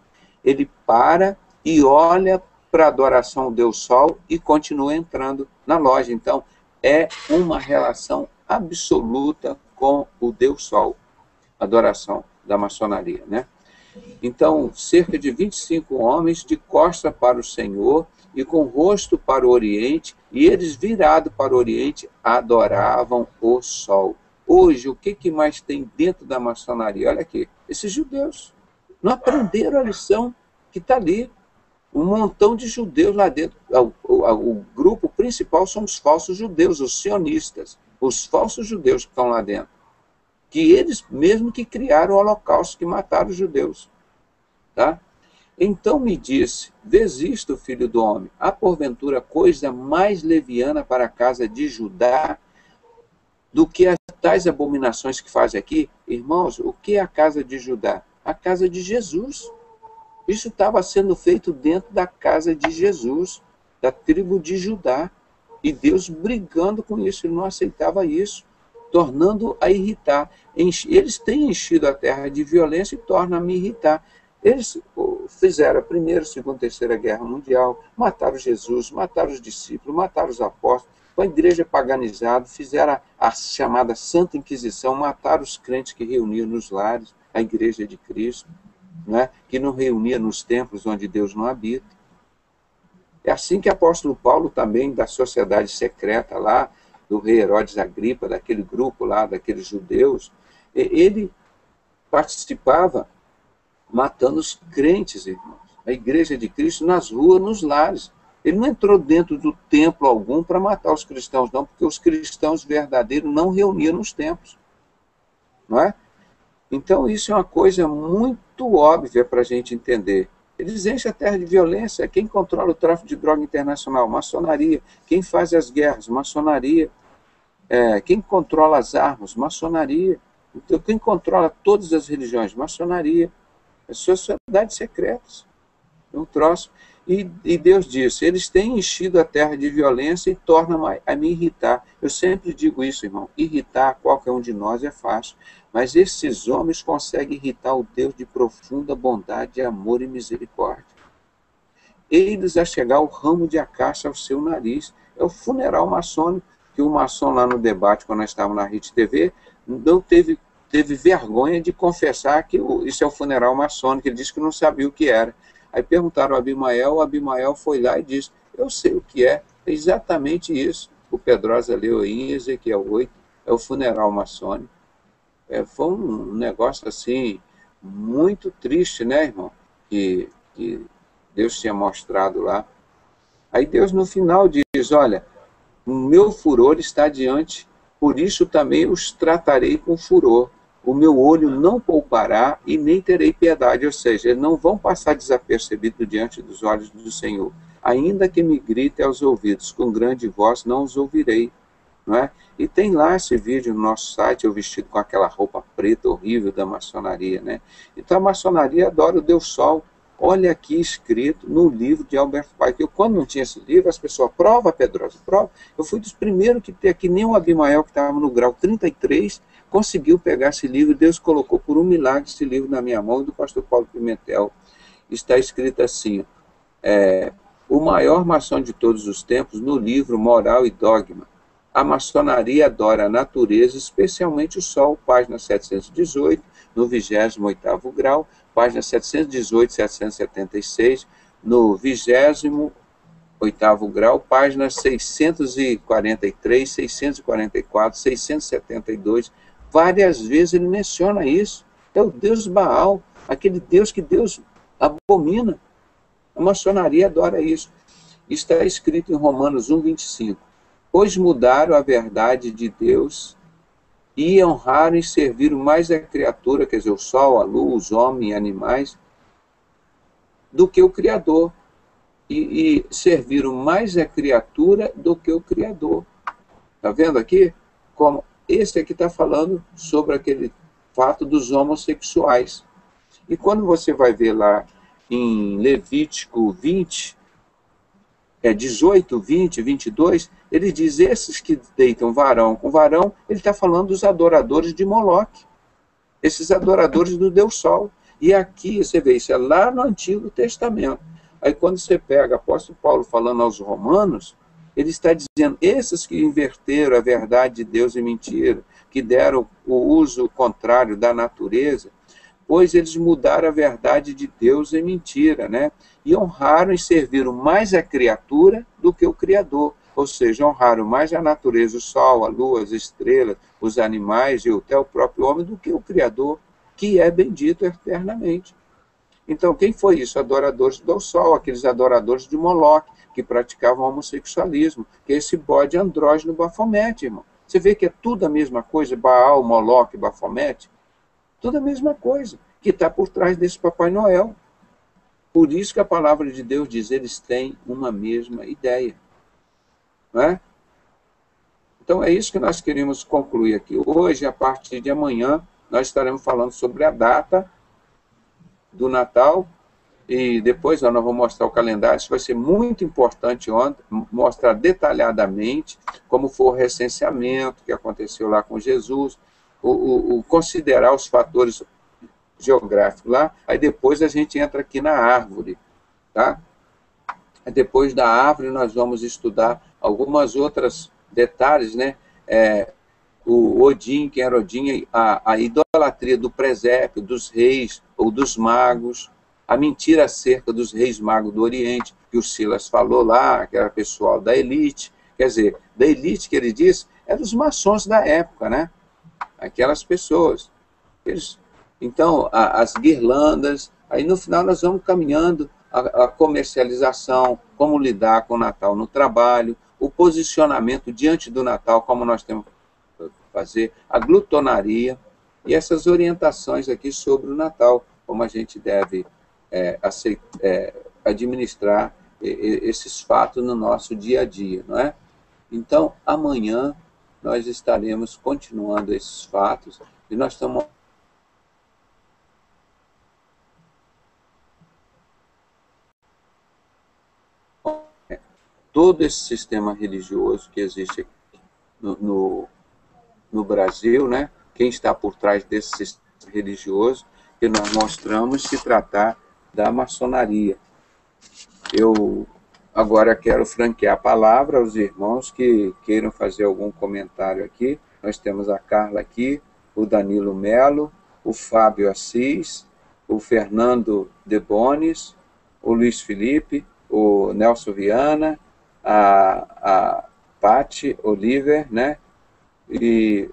ele para e olha para a adoração ao Deus Sol e continua entrando na loja. Então, é uma relação absoluta com o Deus Sol, adoração da maçonaria, né? Então, cerca de 25 homens de costa para o Senhor e com o rosto para o oriente, e eles virados para o oriente adoravam o sol. Hoje, o que mais tem dentro da maçonaria? Olha aqui, esses judeus não aprenderam a lição que está ali. Um montão de judeus lá dentro. O grupo principal são os falsos judeus, os sionistas, os falsos judeus que estão lá dentro. Que eles mesmo que criaram o holocausto, que mataram os judeus. Tá? Então me disse, vês isto, filho do homem, há porventura coisa mais leviana para a casa de Judá do que as tais abominações que fazem aqui? Irmãos, o que é a casa de Judá? A casa de Jesus. Isso estava sendo feito dentro da casa de Jesus, da tribo de Judá. E Deus brigando com isso, ele não aceitava isso, tornando a irritar. Eles têm enchido a terra de violência e tornam a me irritar. Eles fizeram a Primeira, Segunda, Terceira Guerra Mundial, mataram Jesus, mataram os discípulos, mataram os apóstolos, com a igreja paganizada, fizeram a chamada Santa Inquisição, mataram os crentes que reuniam nos lares, a igreja de Cristo, né, que não reunia nos templos onde Deus não habita. É assim que o apóstolo Paulo também, da sociedade secreta lá, do rei Herodes Agripa, daquele grupo lá, daqueles judeus, ele participava matando os crentes, irmãos, a igreja de Cristo nas ruas, nos lares. Ele não entrou dentro do templo algum para matar os cristãos, não, porque os cristãos verdadeiros não reuniam nos templos. Não é? Então, isso é uma coisa muito óbvia para a gente entender. Eles enchem a terra de violência. Quem controla o tráfico de droga internacional? Maçonaria. Quem faz as guerras? Maçonaria. Quem controla as armas? Maçonaria. Então, quem controla todas as religiões? Maçonaria. As sociedades secretas. É um troço. E Deus disse, eles têm enchido a terra de violência e tornam a me irritar. Eu sempre digo isso, irmão. Irritar qualquer um de nós é fácil. Mas esses homens conseguem irritar o Deus de profunda bondade, amor e misericórdia. Eles a chegar o ramo de acaça ao seu nariz. É o funeral maçônico, que o maçom lá no debate, quando nós estávamos na RIT TV, não teve vergonha de confessar que isso é o funeral maçônico. Ele disse que não sabia o que era. Aí perguntaram ao Abimael, o Abimael foi lá e disse, eu sei o que é exatamente isso. O Pedrosa leu em Ezequiel 8, é o funeral maçônico. Foi um negócio assim, muito triste, né, irmão? Que Deus tinha mostrado lá. Aí Deus no final diz, olha, o meu furor está diante, por isso também os tratarei com furor. O meu olho não poupará e nem terei piedade, ou seja, eles não vão passar desapercebido diante dos olhos do Senhor. Ainda que me grite aos ouvidos, com grande voz não os ouvirei. Não é? E tem lá esse vídeo no nosso site, eu vestido com aquela roupa preta horrível da maçonaria. Né? Então a maçonaria adora o Deus Sol. Olha aqui escrito no livro de Albert Pike. Eu, quando não tinha esse livro, as pessoas, prova, Pedrosa, prova. Eu fui dos primeiros que tem aqui, nem o Abimael, que estava no grau 33, conseguiu pegar esse livro. Deus colocou por um milagre esse livro na minha mão, do pastor Paulo Pimentel. Está escrito assim, o maior maçom de todos os tempos, no livro Moral e Dogma. A maçonaria adora a natureza, especialmente o sol, página 718, no 28º grau, página 718, 776, no 28º grau, página 643, 644, 672. Várias vezes ele menciona isso. É o Deus Baal, aquele Deus que Deus abomina. A maçonaria adora isso. Está escrito em Romanos 1, 25. Pois mudaram a verdade de Deus e honraram e serviram mais a criatura, quer dizer, o sol, a luz, os homens e animais, do que o Criador. E serviram mais a criatura do que o Criador. Está vendo aqui? Como esse aqui está falando sobre aquele fato dos homossexuais. E quando você vai ver lá em Levítico 20, 18, 20, 22, ele diz, esses que deitam varão com varão, ele está falando dos adoradores de Moloque, esses adoradores do Deus Sol. E aqui você vê, isso é lá no Antigo Testamento. Aí quando você pega o apóstolo Paulo falando aos romanos, ele está dizendo, esses que inverteram a verdade de Deus em mentira, que deram o uso contrário da natureza, pois eles mudaram a verdade de Deus em mentira, né? E honraram e serviram mais a criatura do que o Criador. Ou seja, honraram mais a natureza, o sol, a lua, as estrelas, os animais e até o próprio homem do que o Criador, que é bendito eternamente. Então, quem foi isso? Adoradores do sol, aqueles adoradores de Moloque, que praticavam homossexualismo, que é esse bode andrógeno Bafomete, irmão. Você vê que é tudo a mesma coisa, Baal, Moloque, Bafomete, tudo a mesma coisa, que está por trás desse Papai Noel. Por isso que a palavra de Deus diz, eles têm uma mesma ideia. Não é? Então é isso que nós queremos concluir aqui. Hoje, a partir de amanhã, nós estaremos falando sobre a data do Natal, e depois nós vamos mostrar o calendário. Isso vai ser muito importante mostrar detalhadamente como foi o recenseamento que aconteceu lá com Jesus, considerar os fatores geográficos lá, aí depois a gente entra aqui na árvore, tá? Aí depois da árvore nós vamos estudar algumas outras detalhes, né? O Odin, quem era Odin, a idolatria do presépio, dos reis ou dos magos, a mentira acerca dos reis magos do Oriente, que o Silas falou lá, que era pessoal da elite, quer dizer, da elite que ele disse, eram os maçons da época, né? Aquelas pessoas. Então, as guirlandas, aí no final nós vamos caminhando a comercialização, como lidar com o Natal no trabalho, o posicionamento diante do Natal, como nós temos que fazer, a glutonaria, e essas orientações aqui sobre o Natal, como a gente deve administrar esses fatos no nosso dia a dia, não é? Então, amanhã nós estaremos continuando esses fatos, e nós estamos todo esse sistema religioso que existe aqui no Brasil, né? Quem está por trás desse sistema religioso, que nós mostramos se tratar da maçonaria. Eu agora quero franquear a palavra aos irmãos que queiram fazer algum comentário aqui. Nós temos a Carla aqui, o Danilo Melo, o Fábio Assis, o Fernando Debones, o Luiz Felipe, o Nelson Viana, a Pati Oliver, né? E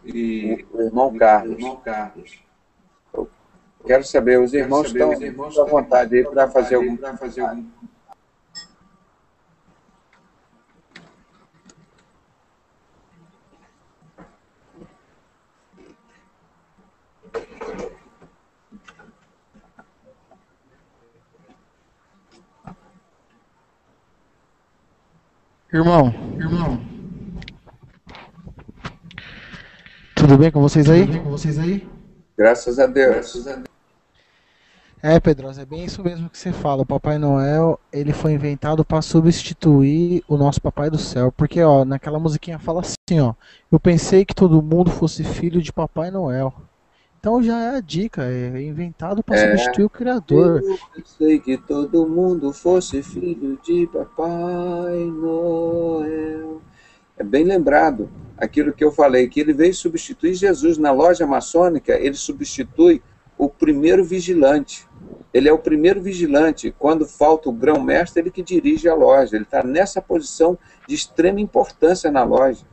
o irmão Carlos. Eu quero saber, os irmãos estão à vontade aí para fazer algum... Irmão, tudo bem com vocês aí? Graças a Deus. Pedrosa, é bem isso mesmo que você fala. O Papai Noel, ele foi inventado para substituir o nosso Papai do Céu. Porque, ó, naquela musiquinha fala assim, ó. Eu pensei que todo mundo fosse filho de Papai Noel. Então já é a dica, é inventado para substituir o Criador. Eu pensei que todo mundo fosse filho de Papai Noel. É bem lembrado aquilo que eu falei, que ele veio substituir Jesus. Na loja maçônica, ele substitui o primeiro vigilante. Ele é o primeiro vigilante. Quando falta o grão-mestre, ele que dirige a loja. Ele está nessa posição de extrema importância na loja.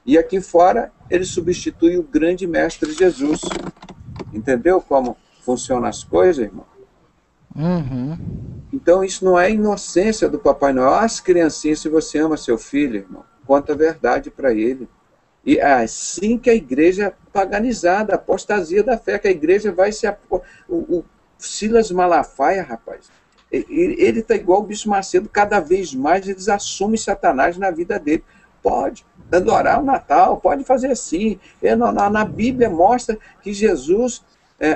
E aqui fora, ele substitui o grande mestre Jesus. Entendeu como funcionam as coisas, irmão? Uhum. Então, isso não é inocência do Papai Noel. As criancinhas, se você ama seu filho, irmão, conta a verdade para ele. E é assim que a igreja paganizada, a apostasia da fé, que a igreja vai se... O Silas Malafaia, rapaz, ele está igual o Bispo Macedo, cada vez mais eles assumem Satanás na vida dele. adorar o Natal, pode fazer sim. Na Bíblia mostra que Jesus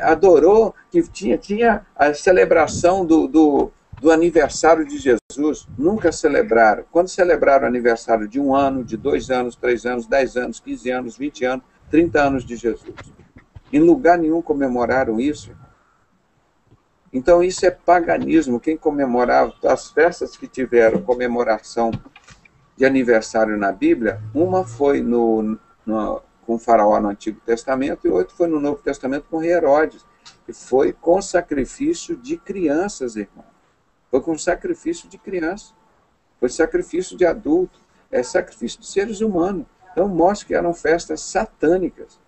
adorou, que tinha a celebração do aniversário de Jesus. Nunca celebraram. Quando celebraram o aniversário de 1 ano, de 2 anos, 3 anos, 10 anos, 15 anos, 20 anos, 30 anos de Jesus? Em lugar nenhum comemoraram isso. Então isso é paganismo. Quem comemorava, as festas que tiveram comemoração de aniversário na Bíblia, uma foi com o faraó no Antigo Testamento e outra foi no Novo Testamento com Herodes, que foi com sacrifício de crianças, irmão. Foi com sacrifício de criança, foi sacrifício de adulto, é sacrifício de seres humanos. Então mostra que eram festas satânicas.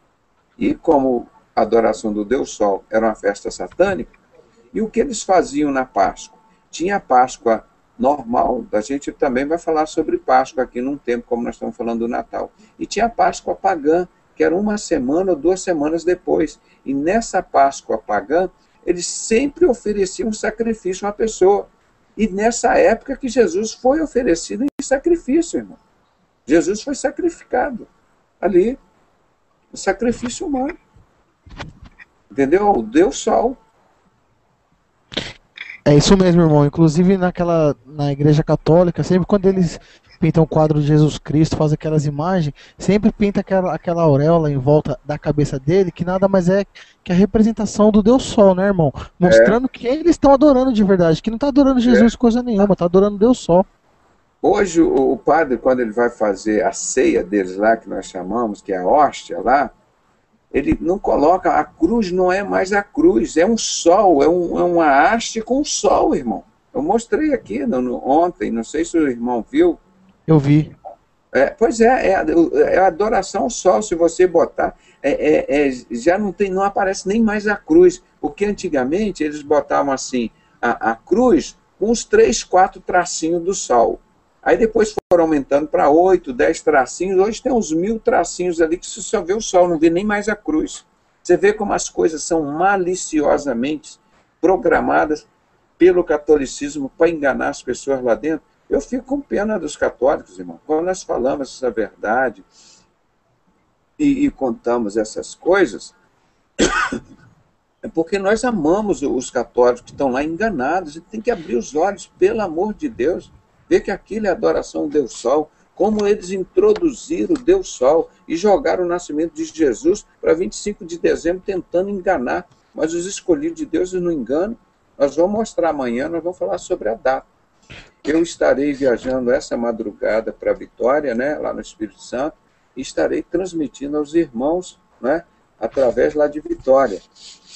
E como a adoração do Deus Sol era uma festa satânica, e o que eles faziam na Páscoa? Tinha a Páscoa normal, a gente também vai falar sobre Páscoa aqui num tempo, como nós estamos falando do Natal. E tinha a Páscoa pagã, que era 1 semana ou 2 semanas depois. E nessa Páscoa pagã, eles sempre ofereciam um sacrifício a uma pessoa. E nessa época que Jesus foi oferecido em sacrifício, irmão. Jesus foi sacrificado ali, o sacrifício humano. Entendeu? O Deus Sol. É isso mesmo, irmão. Inclusive na Igreja Católica, sempre quando eles pintam o quadro de Jesus Cristo, fazem aquelas imagens, sempre pinta aquela auréola em volta da cabeça dele, que nada mais é que a representação do Deus Sol, né, irmão? Mostrando que eles estão adorando de verdade, que não está adorando Jesus coisa nenhuma, está adorando Deus Sol. Hoje o padre, quando ele vai fazer a ceia deles lá, que nós chamamos, que é a hóstia lá, ele não coloca, a cruz não é mais a cruz, é um sol, é uma haste com um sol, irmão. Eu mostrei aqui ontem, não sei se o irmão viu. Eu vi. Pois é a adoração ao sol, se você botar, já não aparece nem mais a cruz, porque antigamente eles botavam assim, a cruz com os 3, 4 tracinhos do sol. Aí depois foram aumentando para 8, 10 tracinhos. Hoje tem uns 1000 tracinhos ali que você só vê o sol, não vê nem mais a cruz. Você vê como as coisas são maliciosamente programadas pelo catolicismo para enganar as pessoas lá dentro. Eu fico com pena dos católicos, irmão. Quando nós falamos essa verdade e contamos essas coisas, é porque nós amamos os católicos que estão lá enganados. A gente tem que abrir os olhos, pelo amor de Deus. Ver que aquilo é adoração ao Deus Sol, como eles introduziram o Deus Sol e jogaram o nascimento de Jesus para 25 de dezembro tentando enganar, mas os escolhidos de Deus não enganam. Nós vamos mostrar amanhã, nós vamos falar sobre a data. Eu estarei viajando essa madrugada para Vitória, né, lá no Espírito Santo, e estarei transmitindo aos irmãos, né, através lá de Vitória.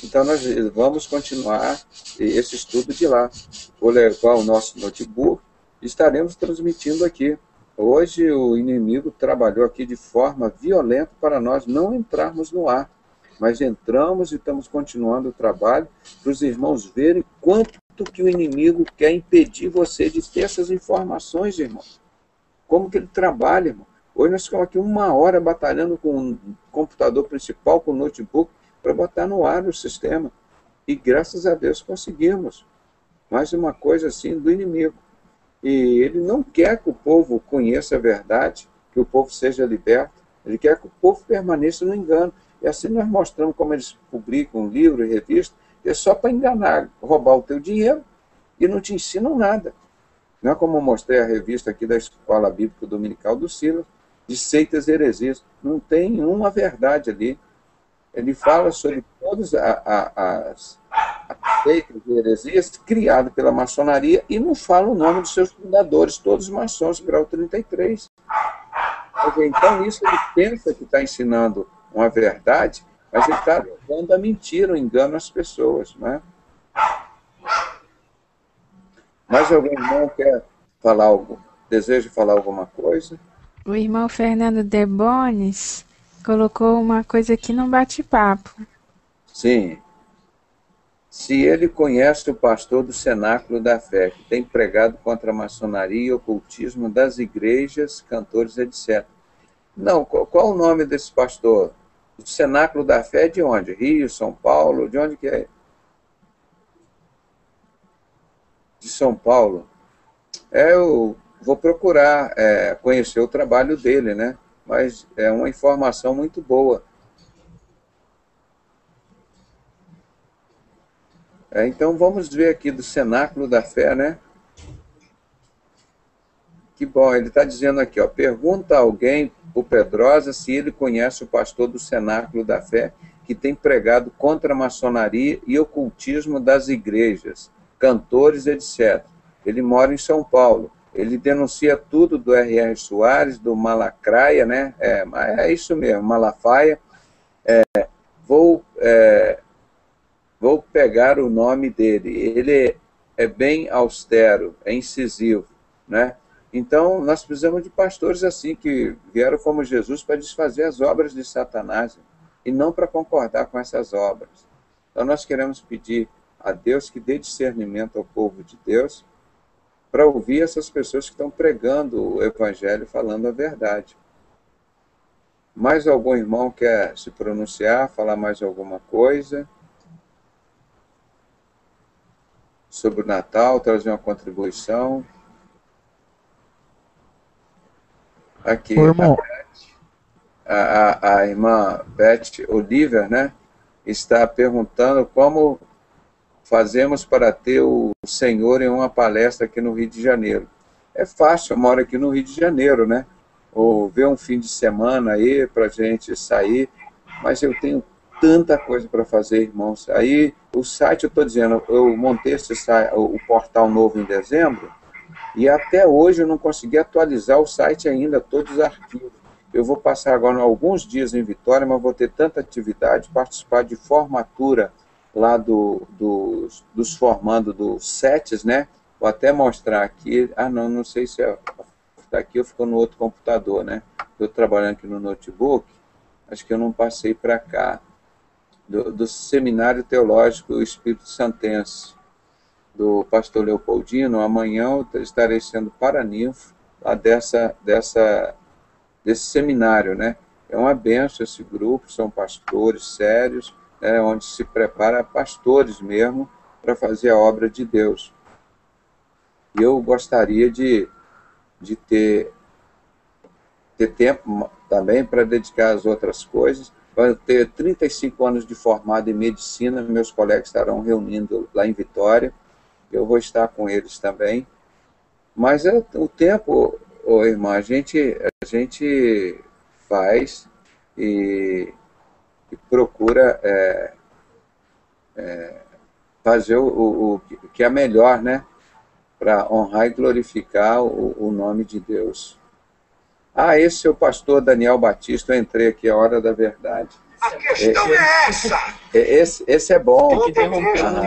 Então nós vamos continuar esse estudo de lá. Vou levar o nosso notebook, estaremos transmitindo aqui. Hoje o inimigo trabalhou aqui de forma violenta para nós não entrarmos no ar, mas entramos e estamos continuando o trabalho para os irmãos verem quanto que o inimigo quer impedir você de ter essas informações, irmão. Como que ele trabalha, irmão. Hoje nós ficamos aqui 1 hora batalhando com o computador principal, com o notebook, para botar no ar o sistema. E graças a Deus conseguimos. Mais uma coisa assim do inimigo. E ele não quer que o povo conheça a verdade, que o povo seja liberto. Ele quer que o povo permaneça no engano. E assim nós mostramos como eles publicam livro e revista, é só para enganar, roubar o teu dinheiro e não te ensinam nada. Não é como eu mostrei a revista aqui da Escola Bíblica Dominical do Silas, de seitas e heresias. Não tem uma verdade ali. Ele fala sobre todas as seitas e heresias criadas pela maçonaria e não fala o nome dos seus fundadores, todos maçons, grau 33. Então, isso ele pensa que está ensinando uma verdade, mas ele está levando a mentira, o engano às pessoas. Né? Mais algum irmão quer falar algo? Deseja falar alguma coisa? O irmão Fernando Debones colocou uma coisa aqui no bate-papo. Sim. Se ele conhece o pastor do Cenáculo da Fé, que tem pregado contra a maçonaria e ocultismo das igrejas, cantores, etc. Não, qual o nome desse pastor? O Cenáculo da Fé é de onde? Rio, São Paulo? De onde que é? De São Paulo. Eu vou procurar conhecer o trabalho dele, né? mas é uma informação muito boa. Então vamos ver aqui do Cenáculo da Fé, né? Que bom, ele está dizendo aqui, ó, pergunta a alguém, o Pedrosa, se ele conhece o pastor do Cenáculo da Fé, que tem pregado contra a maçonaria e ocultismo das igrejas, cantores, etc. Ele mora em São Paulo. Ele denuncia tudo do R.R. Soares, do Malacraia, né? É isso mesmo, Malafaia. Vou pegar o nome dele. Ele é bem austero, é incisivo, né? Então, nós precisamos de pastores assim, que vieram como Jesus para desfazer as obras de Satanás, e não para concordar com essas obras. Então, nós queremos pedir a Deus que dê discernimento ao povo de Deus para ouvir essas pessoas que estão pregando o Evangelho, falando a verdade. Mais algum irmão quer se pronunciar, falar mais alguma coisa sobre o Natal, trazer uma contribuição? Aqui, Ô, irmão, a irmã Beth Oliver, né, está perguntando como fazemos para ter o Senhor em uma palestra aqui no Rio de Janeiro. É fácil, eu moro aqui no Rio de Janeiro, né? Ou ver um fim de semana aí para a gente sair, mas eu tenho tanta coisa para fazer, irmãos. Aí o site, eu estou dizendo, eu montei o portal novo em dezembro, e até hoje eu não consegui atualizar o site ainda, todos os arquivos. Eu vou passar agora alguns dias em Vitória, mas vou ter tanta atividade, participar de formatura lá dos formando dos SETs, né? Vou até mostrar aqui. Não sei se está aqui ou ficou no outro computador, né? Estou trabalhando aqui no notebook, acho que eu não passei para cá. Do Seminário Teológico Espírito Santense, do pastor Leopoldino. Amanhã eu estarei sendo paraninfo lá desse seminário, né? É uma benção esse grupo, são pastores sérios, né, onde se prepara pastores mesmo para fazer a obra de Deus. E eu gostaria de ter tempo também para dedicar às outras coisas. Eu ter 35 anos de formado em medicina, meus colegas estarão reunindo lá em Vitória, eu vou estar com eles também. Mas o tempo, irmã, a gente faz e procura fazer o que é melhor, né? Para honrar e glorificar o nome de Deus. Esse é o pastor Daniel Batista, eu entrei aqui a hora da verdade. A questão é essa! Esse é bom. Tem que interromper não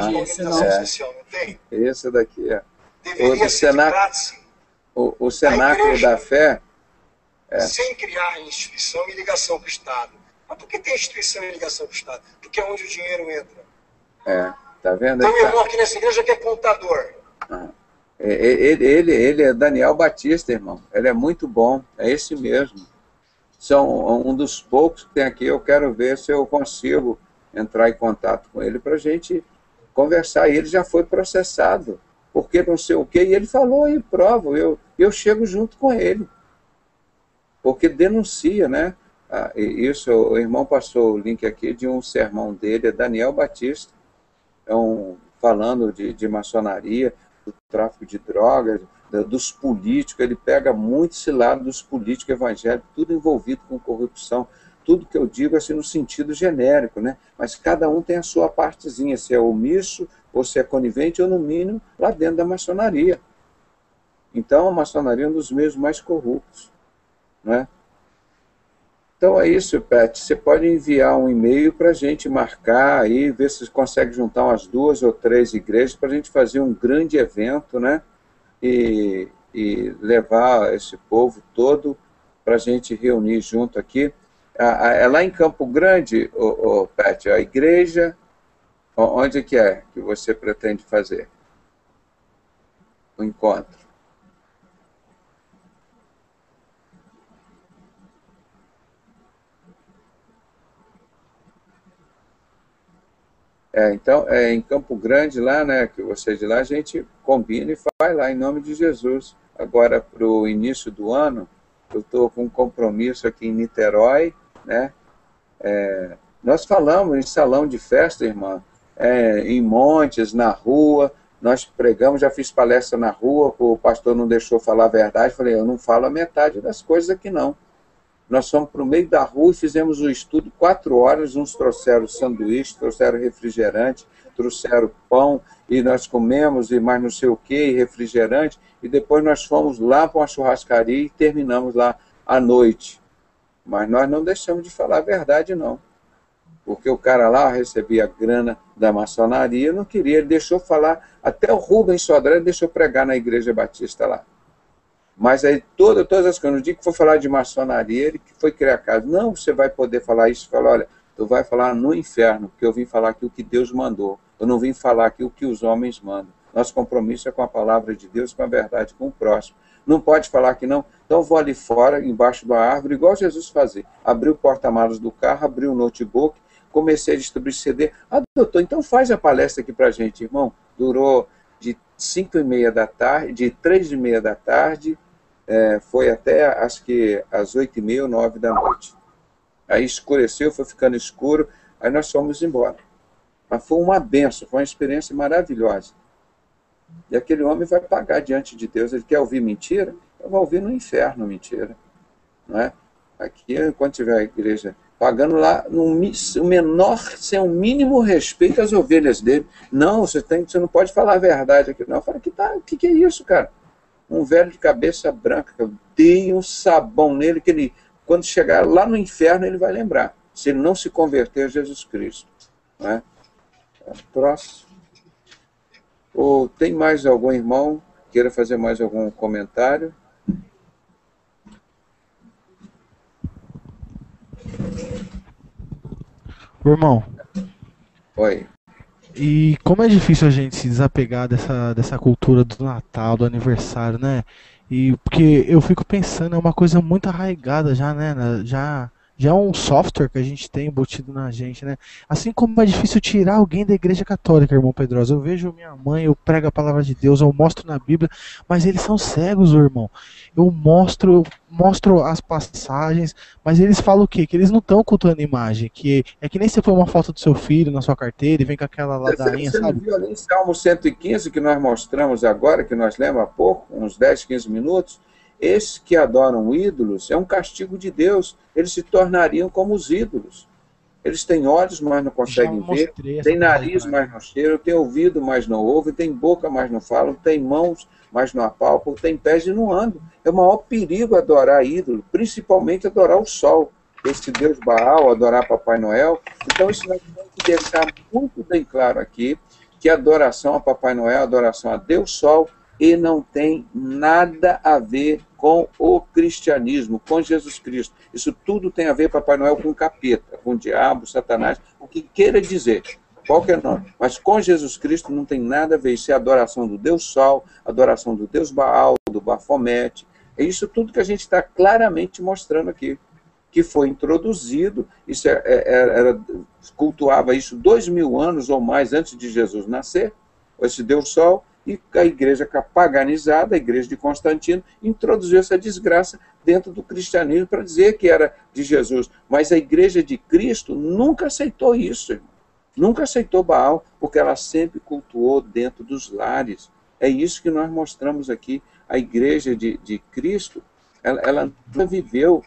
tem? Esse daqui é. Deveria ser de grátis. O Cenáculo da Fé. Sem criar instituição e ligação com o Estado. Mas por que tem instituição e ligação com o Estado? Porque é onde o dinheiro entra. Tá vendo? Então, meu irmão aqui nessa igreja que é contador. Ele é Daniel Batista, irmão. Ele é muito bom. É esse mesmo. São um dos poucos que tem aqui. Eu quero ver se eu consigo entrar em contato com ele para a gente conversar. E ele já foi processado. Porque não sei o quê. E ele falou e prova. Eu chego junto com ele. Porque denuncia, né? Isso, o irmão passou o link aqui de um sermão dele, é Daniel Batista, falando de maçonaria, do tráfico de drogas, dos políticos. Ele pega muito esse lado dos políticos evangélicos, tudo envolvido com corrupção. Tudo que eu digo assim no sentido genérico, né? Mas cada um tem a sua partezinha, se é omisso, ou se é conivente, ou no mínimo lá dentro da maçonaria. Então a maçonaria é um dos meios mais corruptos, né? Então é isso, Pat. Você pode enviar um e-mail para a gente marcar aí, ver se consegue juntar umas 2 ou 3 igrejas para a gente fazer um grande evento, né? E levar esse povo todo para a gente reunir junto aqui. É lá em Campo Grande, Pat, a igreja, onde que você pretende fazer o encontro? Então, em Campo Grande, lá, né, que você é de lá, a gente combina e faz lá, em nome de Jesus. Agora, para o início do ano, eu estou com um compromisso aqui em Niterói, né? Nós falamos em salão de festa, irmã, em montes, na rua, nós pregamos, já fiz palestra na rua, o pastor não deixou falar a verdade, falei, eu não falo a metade das coisas aqui não. Nós fomos para o meio da rua e fizemos o estudo 4 horas, uns trouxeram sanduíche, trouxeram refrigerante, trouxeram pão, e nós comemos, e mais não sei o que, refrigerante, e depois nós fomos lá para uma churrascaria e terminamos lá à noite. Mas nós não deixamos de falar a verdade, não. Porque o cara lá recebia grana da maçonaria, não queria, ele deixou falar, até o Rubens Sodré deixou pregar na Igreja Batista lá. Mas aí todas as coisas, no dia que for falar de maçonaria, ele que foi criar casa. Não, você vai poder falar isso, fala, olha, tu vai falar no inferno, porque eu vim falar aqui o que Deus mandou. Eu não vim falar aqui o que os homens mandam. Nosso compromisso é com a palavra de Deus, com a verdade, com o próximo. Não pode falar que não. Então vou ali fora, embaixo da árvore, igual Jesus fazia. Abri o porta-malas do carro, abri o notebook, comecei a distribuir CD. Ah, doutor, então faz a palestra aqui pra gente, irmão. Durou de 5h30 da tarde, de 3h30 da tarde, foi até acho que às 8h30 ou 9 da noite. Aí escureceu, foi ficando escuro, aí nós fomos embora. Mas foi uma benção, foi uma experiência maravilhosa. E aquele homem vai pagar diante de Deus. Ele quer ouvir mentira? Eu vou ouvir no inferno mentira. Não é? Aqui, quando tiver a igreja pagando lá, o menor, sem o mínimo respeito às ovelhas dele. Não, você não pode falar a verdade aqui. Não, eu falo, o que é isso, cara? Um velho de cabeça branca, eu dei um sabão nele, que ele, quando chegar lá no inferno, ele vai lembrar, se ele não se converter a Jesus Cristo. Não é? Próximo. Ou tem mais algum irmão que queira fazer mais algum comentário? Irmão, Oi. e como é difícil a gente se desapegar dessa cultura do Natal, do aniversário, né? E porque eu fico pensando, é uma coisa muito arraigada já, né? Já é um software que a gente tem embutido na gente, né? Assim como é difícil tirar alguém da igreja católica, irmão Pedroso. Eu vejo minha mãe, eu prego a palavra de Deus, eu mostro na Bíblia, mas eles são cegos, irmão. Eu mostro as passagens, mas eles falam o quê? Que eles não estão cultuando imagem, que é que nem você põe uma foto do seu filho na sua carteira e vem com aquela ladainha, Você não sabe? viu ali em Salmo 115 que nós mostramos agora, que nós lemos há pouco, uns 10, 15 minutos? Esses que adoram ídolos é um castigo de Deus. Eles se tornariam como os ídolos. Eles têm olhos, mas não conseguem ver, têm nariz, mas não cheiram, têm ouvido, mas não ouvem, têm boca, mas não falam, têm mãos, mas não apalpam, têm pés e não andam. É o maior perigo adorar ídolo, principalmente adorar o sol, esse Deus Baal, adorar Papai Noel. Então isso nós temos que deixar muito bem claro aqui, que a adoração a Papai Noel, a adoração a Deus Sol, e não tem nada a ver com o cristianismo, com Jesus Cristo. Isso tudo tem a ver, Papai Noel, com o capeta, com o diabo, Satanás, o que queira dizer, qualquer nome. Mas com Jesus Cristo não tem nada a ver. Isso é a adoração do Deus Sol, adoração do Deus Baal, do Bafomete. É isso tudo que a gente está claramente mostrando aqui, que foi introduzido, isso cultuava isso 2000 anos ou mais antes de Jesus nascer, esse Deus Sol. E a igreja paganizada, a igreja de Constantino, introduziu essa desgraça dentro do cristianismo para dizer que era de Jesus. Mas a igreja de Cristo nunca aceitou isso, irmão. Nunca aceitou Baal, porque ela sempre cultuou dentro dos lares. É isso que nós mostramos aqui. A igreja de Cristo, ela nunca viveu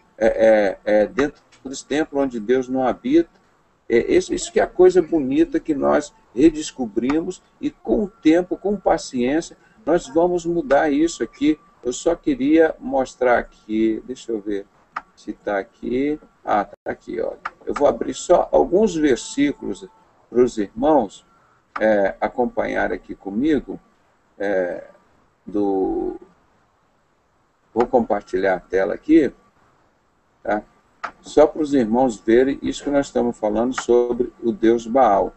dentro desse templo onde Deus não habita. Isso que é a coisa bonita que nós redescobrimos, e com o tempo, com paciência, nós vamos mudar isso aqui. Eu só queria mostrar aqui, deixa eu ver se está aqui. Ah, está aqui, olha. Eu vou abrir só alguns versículos para os irmãos acompanhar aqui comigo. Vou compartilhar a tela aqui, tá? Só para os irmãos verem isso que nós estamos falando sobre o Deus Baal.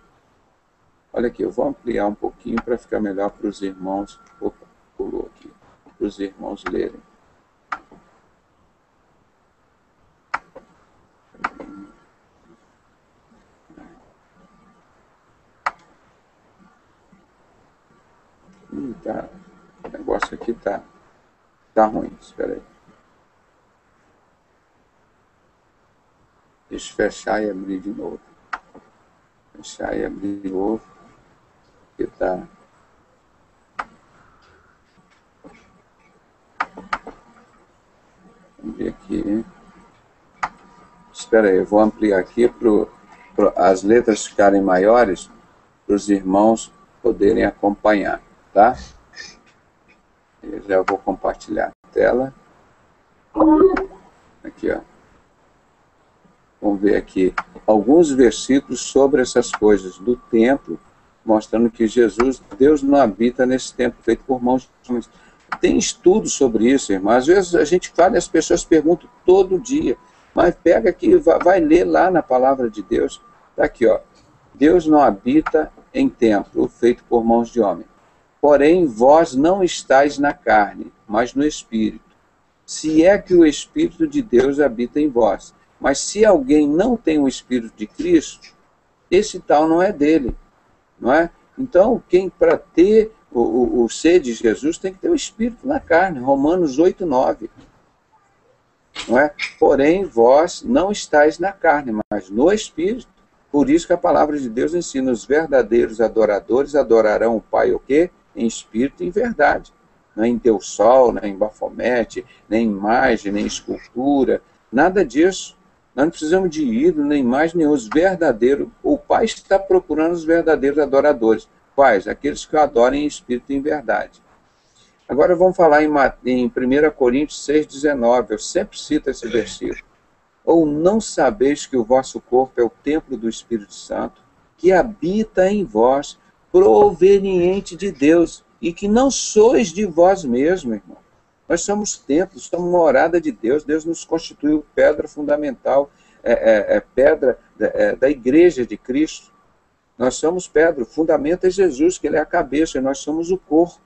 Olha aqui, eu vou ampliar um pouquinho para ficar melhor para os irmãos. Opa, pulou aqui. Para os irmãos lerem. O negócio aqui tá ruim, espera aí. Deixa eu fechar e abrir de novo. Fechar e abrir de novo. Que tá. Vamos ver aqui. Espera aí, eu vou ampliar aqui para as letras ficarem maiores, para os irmãos poderem acompanhar, tá? Eu já vou compartilhar a tela. Aqui, ó. Vamos ver aqui alguns versículos sobre essas coisas do templo, mostrando que Deus não habita nesse templo feito por mãos de homens. Tem estudo sobre isso, irmão. Às vezes a gente fala e as pessoas perguntam todo dia, mas pega aqui, vai ler lá na palavra de Deus. Está aqui, ó. Deus não habita em templo feito por mãos de homem. Porém, vós não estáis na carne, mas no Espírito. Se é que o Espírito de Deus habita em vós. Mas se alguém não tem o Espírito de Cristo, esse tal não é dele. Não é? Então, quem para ter o ser de Jesus tem que ter o Espírito na carne. Romanos 8:9. Não é? Porém, vós não estáis na carne, mas no Espírito. Por isso que a palavra de Deus ensina: os verdadeiros adoradores adorarão o Pai o quê? Em espírito e em verdade. Não é em Deus Sol, nem em Bafomete, nem imagem, nem escultura, nada disso. Nós não precisamos de ídolo, nem imagem, nem os verdadeiros. O Pai está procurando os verdadeiros adoradores. Quais? Aqueles que o adorem em espírito e em verdade. Agora vamos falar em 1 Coríntios 6,19. Eu sempre cito esse versículo. Ou não sabeis que o vosso corpo é o templo do Espírito Santo, que habita em vós, proveniente de Deus, e que não sois de vós mesmos, irmão. Nós somos templos, somos morada de Deus. Deus nos constituiu pedra fundamental, pedra da igreja de Cristo. Nós somos pedra, o fundamento é Jesus, que ele é a cabeça, e nós somos o corpo.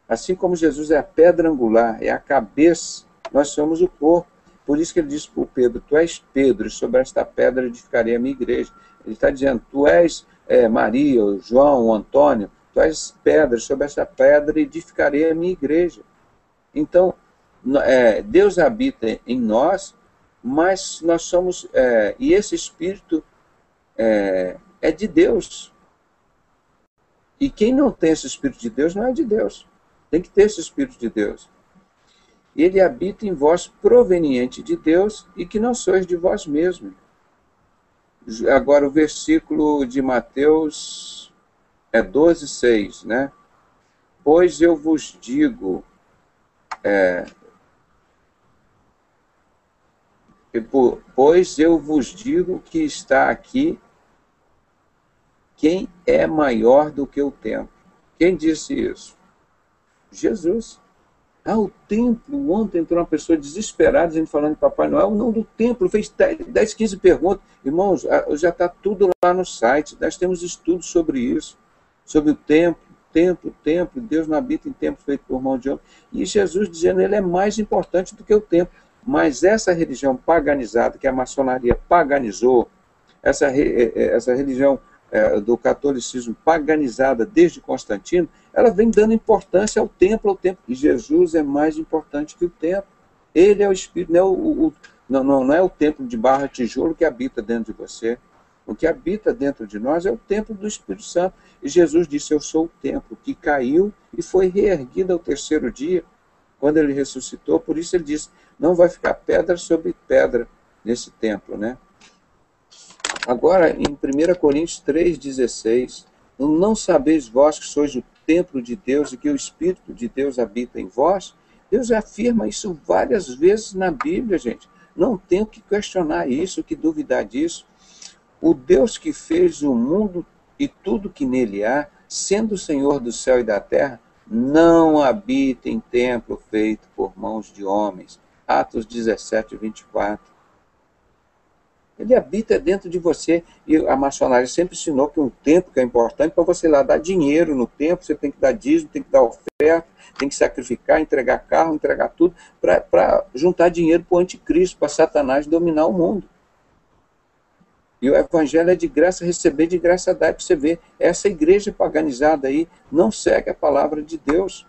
Assim como Jesus é a pedra angular, é a cabeça, nós somos o corpo. Por isso que ele disse para o Pedro: tu és Pedro, e sobre esta pedra edificarei a minha igreja. Ele está dizendo: tu és Maria, o João, o Antônio, tu és pedra, sobre esta pedra edificarei a minha igreja. Então, Deus habita em nós, mas nós somos, e esse Espírito é de Deus. E quem não tem esse Espírito de Deus não é de Deus. Tem que ter esse Espírito de Deus. Ele habita em vós, proveniente de Deus, e que não sois de vós mesmos. Agora o versículo de Mateus 12:6, né? Pois eu vos digo, que está aqui quem é maior do que o templo. Quem disse isso? Jesus. O templo, ontem entrou uma pessoa desesperada, a gente falando de Papai Noel, não do templo, fez 10, 15 perguntas. Irmãos, já está tudo lá no site, nós temos estudos sobre isso, sobre o templo, Deus não habita em templo feito por mão de homem. E Jesus dizendo, ele é mais importante do que o templo. Mas essa religião paganizada, que a maçonaria paganizou, essa religião do catolicismo paganizada desde Constantino, ela vem dando importância ao templo, E Jesus é mais importante que o templo. Ele é o Espírito, não é o templo de barra tijolo que habita dentro de você. O que habita dentro de nós é o templo do Espírito Santo. E Jesus disse, eu sou o templo que caiu e foi reerguido ao terceiro dia, quando ele ressuscitou. Por isso ele disse, não vai ficar pedra sobre pedra nesse templo, né? Agora, em 1 Coríntios 3,16, não sabeis vós que sois o templo de Deus e que o Espírito de Deus habita em vós? Deus afirma isso várias vezes na Bíblia, gente. Não tenho que questionar isso, que duvidar disso. O Deus que fez o mundo e tudo que nele há, sendo o Senhor do céu e da terra, não habita em templo feito por mãos de homens. Atos 17:24. Ele habita dentro de você. E a maçonaria sempre ensinou que um templo que é importante para você lá dar dinheiro no templo, você tem que dar dízimo, tem que dar oferta, tem que sacrificar, entregar carro, entregar tudo, para juntar dinheiro para o anticristo, para Satanás dominar o mundo. E o evangelho é de graça, receber de graça dar, para você ver. Essa igreja paganizada aí não segue a palavra de Deus.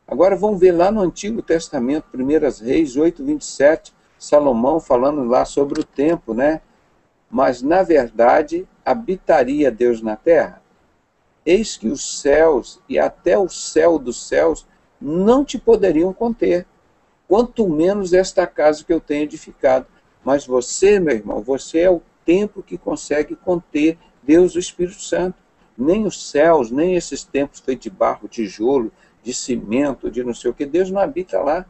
Agora vamos ver lá no Antigo Testamento, 1 Reis 8:27, Salomão falando lá sobre o tempo, né? Mas, na verdade, habitaria Deus na terra? Eis que os céus e até o céu dos céus não te poderiam conter, quanto menos esta casa que eu tenho edificado. Mas você, meu irmão, você é o templo que consegue conter Deus, o Espírito Santo. Nem os céus, nem esses templos feitos de barro, tijolo, de cimento, de não sei o que, Deus não habita lá.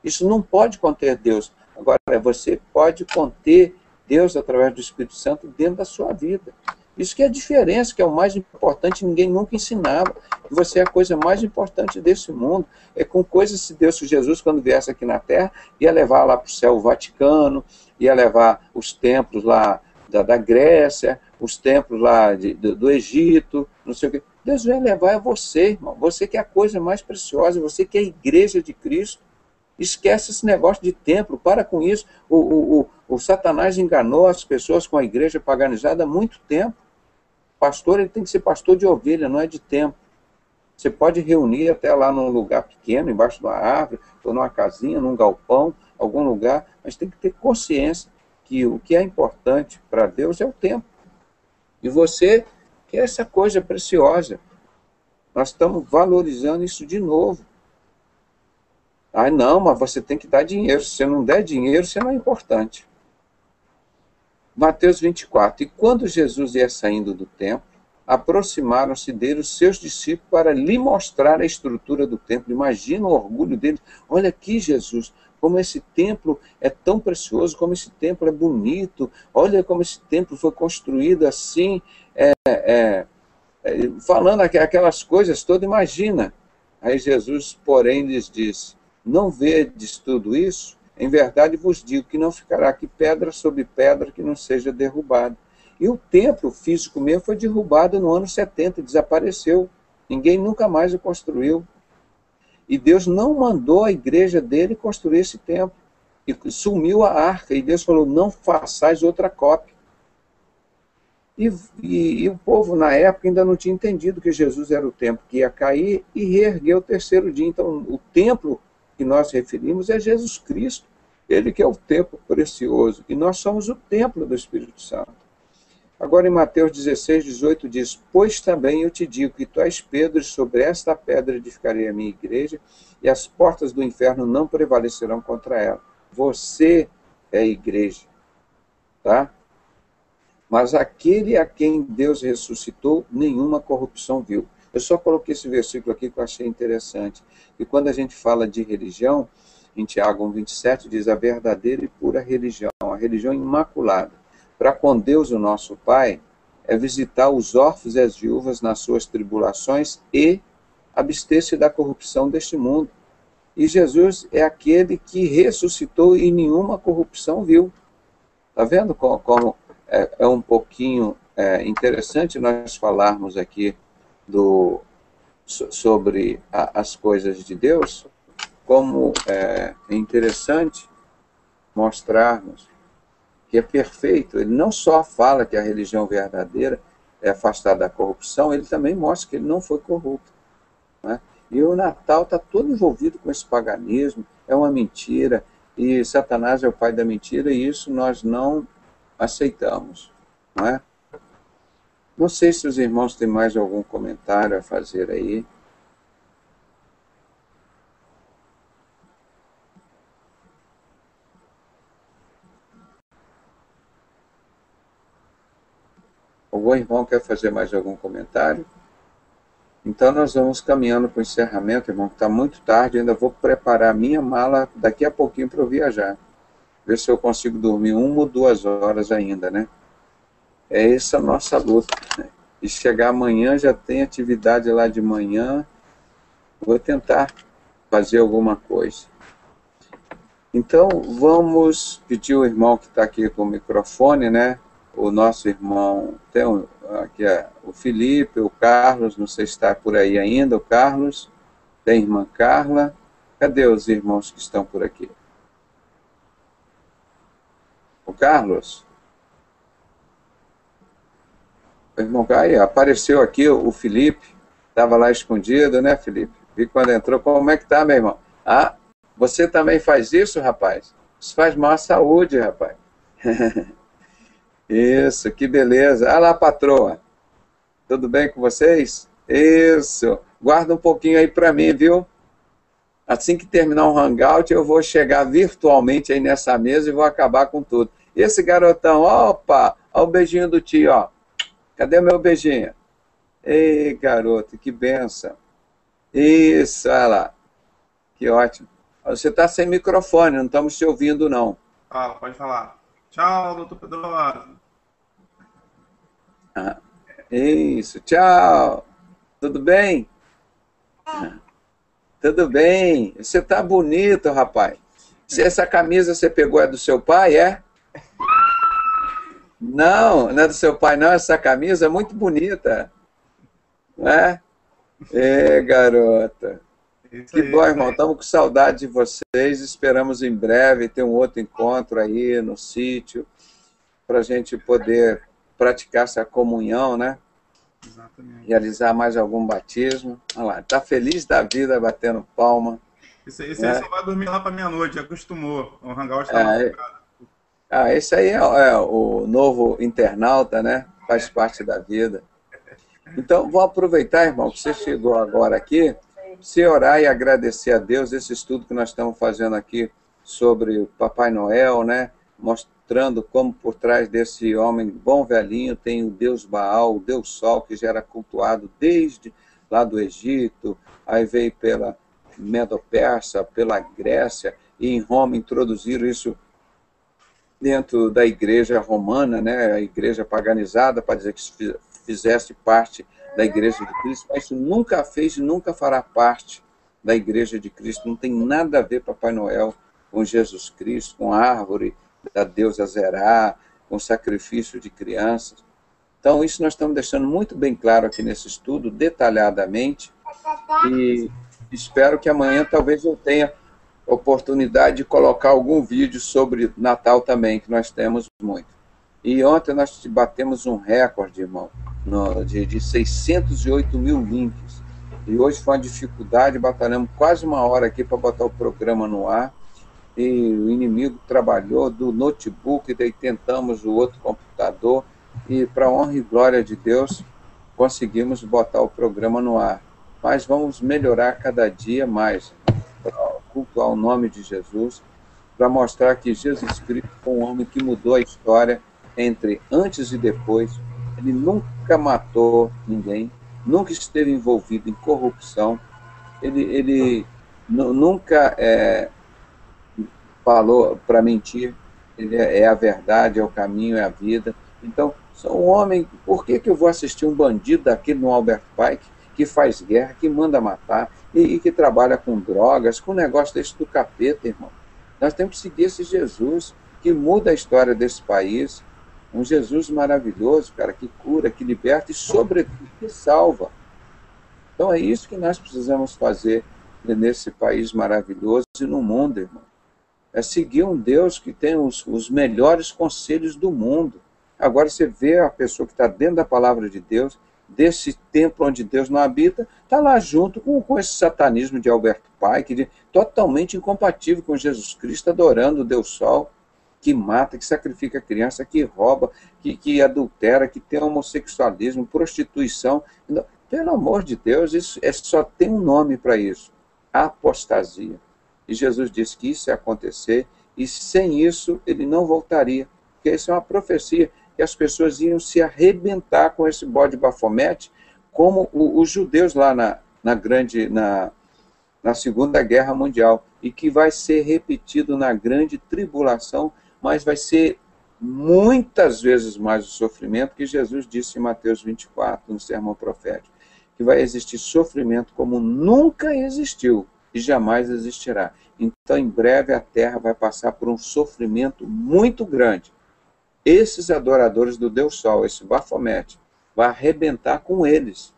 Isso não pode conter Deus. Agora, você pode conter Deus através do Espírito Santo dentro da sua vida. Isso que é a diferença, que é o mais importante, ninguém nunca ensinava. Que você é a coisa mais importante desse mundo. É com coisas, se Deus, se Jesus, quando viesse aqui na Terra, ia levar lá para o céu o Vaticano, ia levar os templos lá da Grécia, os templos lá do Egito, não sei o quê. Deus vai levar você, irmão. Você que é a coisa mais preciosa, você que é a igreja de Cristo. Esquece esse negócio de templo, para com isso. O Satanás enganou as pessoas com a igreja paganizada há muito tempo. Pastor, ele tem que ser pastor de ovelha, não é de templo. Você pode reunir até lá num lugar pequeno, embaixo de uma árvore, ou numa casinha, num galpão, algum lugar, mas tem que ter consciência que o que é importante para Deus é o templo. E você quer essa coisa preciosa. Nós estamos valorizando isso de novo. Ah, não, mas você tem que dar dinheiro. Se você não der dinheiro, você não é importante. Mateus 24. E quando Jesus ia saindo do templo, aproximaram-se dele os seus discípulos para lhe mostrar a estrutura do templo. Imagina o orgulho deles. Olha aqui, Jesus, como esse templo é tão precioso, como esse templo é bonito. Olha como esse templo foi construído assim, falando aquelas coisas todas, imagina. Aí Jesus, porém, lhes disse: não vedes tudo isso? Em verdade vos digo que não ficará aqui pedra sobre pedra que não seja derrubada. E o templo físico mesmo foi derrubado no ano 70, desapareceu. Ninguém nunca mais o construiu. E Deus não mandou a igreja dele construir esse templo. E sumiu a arca. E Deus falou: não façais outra cópia. E o povo, na época, ainda não tinha entendido que Jesus era o templo que ia cair e reerguer o terceiro dia. Então, o templo que nós referimos é Jesus Cristo. Ele que é o templo precioso. E nós somos o templo do Espírito Santo. Agora, em Mateus 16, 18, diz: pois também eu te digo que tu és Pedro, e sobre esta pedra edificarei a minha igreja, e as portas do inferno não prevalecerão contra ela. Você é a igreja. Tá? Mas aquele a quem Deus ressuscitou, nenhuma corrupção viu. Eu só coloquei esse versículo aqui que eu achei interessante. E quando a gente fala de religião, em Tiago 1,27, diz: a verdadeira e pura religião, a religião imaculada, para com Deus o nosso Pai, é visitar os órfãos e as viúvas nas suas tribulações e abster-se da corrupção deste mundo. E Jesus é aquele que ressuscitou e nenhuma corrupção viu. Está vendo como é um pouquinho interessante nós falarmos aqui sobre as coisas de Deus, como é interessante mostrarmos que é perfeito. Ele não só fala que a religião verdadeira é afastada da corrupção, ele também mostra que ele não foi corrupto. Né? E o Natal está todo envolvido com esse paganismo, é uma mentira, e Satanás é o pai da mentira, e isso nós não aceitamos. Não é? Não sei se os irmãos têm mais algum comentário a fazer aí. Algum irmão quer fazer mais algum comentário? Então nós vamos caminhando para o encerramento, irmão, que está muito tarde, ainda vou preparar a minha mala daqui a pouquinho para eu viajar. Ver se eu consigo dormir 1 ou 2 horas ainda, né? É essa a nossa luta. Né? E chegar amanhã, já tem atividade lá de manhã, vou tentar fazer alguma coisa. Então, vamos pedir o irmão que está aqui com o microfone, né? O nosso irmão, tem aqui o Felipe, o Carlos, não sei se está por aí ainda, o Carlos, tem a irmã Carla. Cadê os irmãos que estão por aqui? O Carlos? O irmão aí, apareceu aqui o Felipe, estava lá escondido, né, Felipe? Vi quando entrou, como é que tá, meu irmão? Ah, você também faz isso, rapaz? Isso faz mal à saúde, rapaz. Isso, que beleza. Olha lá, patroa. Tudo bem com vocês? Isso. Guarda um pouquinho aí para mim, viu? Assim que terminar o Hangout, eu vou chegar virtualmente aí nessa mesa e vou acabar com tudo. E esse garotão, opa, olha o beijinho do tio, ó. Cadê meu beijinho? Ei, garoto, que benção. Isso, olha lá. Que ótimo. Você está sem microfone, não estamos te ouvindo, não. Pode falar. Tchau, doutor Pedrosa. Isso, tchau. Tudo bem? Tudo bem. Você tá bonito, rapaz. Essa camisa você pegou é do seu pai, é? Não, não é do seu pai, não. Essa camisa é muito bonita. Não é? Garota. Que bom, irmão. Estamos com saudade de vocês. Esperamos em breve ter um outro encontro aí no sítio para a gente poder praticar essa comunhão, né? Exatamente. Realizar mais algum batismo. Olha lá, tá feliz da vida batendo palma. Esse aí só vai dormir lá para meia-noite, acostumou. O Hangout está esse aí é o novo internauta, né? Faz parte da vida. Então, vou aproveitar, irmão, que você chegou agora aqui, se orar e agradecer a Deus esse estudo que nós estamos fazendo aqui sobre o Papai Noel, né? Mostrando como por trás desse homem bom velhinho tem o Deus Baal, o Deus Sol, que já era cultuado desde lá do Egito, aí veio pela Medo-Persa, pela Grécia, e em Roma introduziram isso dentro da igreja romana, né? A igreja paganizada, para dizer que fizesse parte da igreja de Cristo, mas isso nunca fez e nunca fará parte da igreja de Cristo. Não tem nada a ver Papai Noel com Jesus Cristo, com a árvore da deusa Zerá, com sacrifício de crianças. Então, isso nós estamos deixando muito bem claro aqui nesse estudo, detalhadamente, e espero que amanhã talvez eu tenha oportunidade de colocar algum vídeo sobre Natal também, que nós temos muito. E ontem nós batemos um recorde, irmão, de 608 mil links. E hoje foi uma dificuldade, batalhamos quase uma hora aqui para botar o programa no ar. E o inimigo trabalhou do notebook, daí tentamos o outro computador. E para honra e glória de Deus, conseguimos botar o programa no ar. Mas vamos melhorar cada dia mais, para cultuar o nome de Jesus, para mostrar que Jesus Cristo foi um homem que mudou a história entre antes e depois. Ele nunca matou ninguém, nunca esteve envolvido em corrupção, ele nunca falou para mentir, ele é a verdade, é o caminho, é a vida. Então, sou um homem, por que eu vou assistir um bandido daquele no Albert Pike, que faz guerra, que manda matar, e que trabalha com drogas, com um negócio desse do capeta, irmão? Nós temos que seguir esse Jesus, que muda a história desse país, um Jesus maravilhoso, cara, que cura, que liberta e, sobretudo, que salva. Então, é isso que nós precisamos fazer nesse país maravilhoso e no mundo, irmão. É seguir um Deus que tem os melhores conselhos do mundo. Agora, você vê a pessoa que está dentro da palavra de Deus, desse templo onde Deus não habita, está lá junto com esse satanismo de Albert Pike, totalmente incompatível com Jesus Cristo, adorando o Deus Sol, que mata, que sacrifica a criança, que rouba, que adultera, que tem homossexualismo, prostituição. Pelo amor de Deus, isso só tem um nome para isso: apostasia. E Jesus disse que isso ia acontecer, e sem isso ele não voltaria, porque isso é uma profecia, que as pessoas iam se arrebentar com esse bode Bafomete, como os judeus lá na Segunda Guerra Mundial, e que vai ser repetido na grande tribulação, mas vai ser muitas vezes mais o sofrimento, que Jesus disse em Mateus 24, no sermão profético, que vai existir sofrimento como nunca existiu e jamais existirá. Então, em breve, a terra vai passar por um sofrimento muito grande. Esses adoradores do Deus Sol, esse Bafomete, vai arrebentar com eles.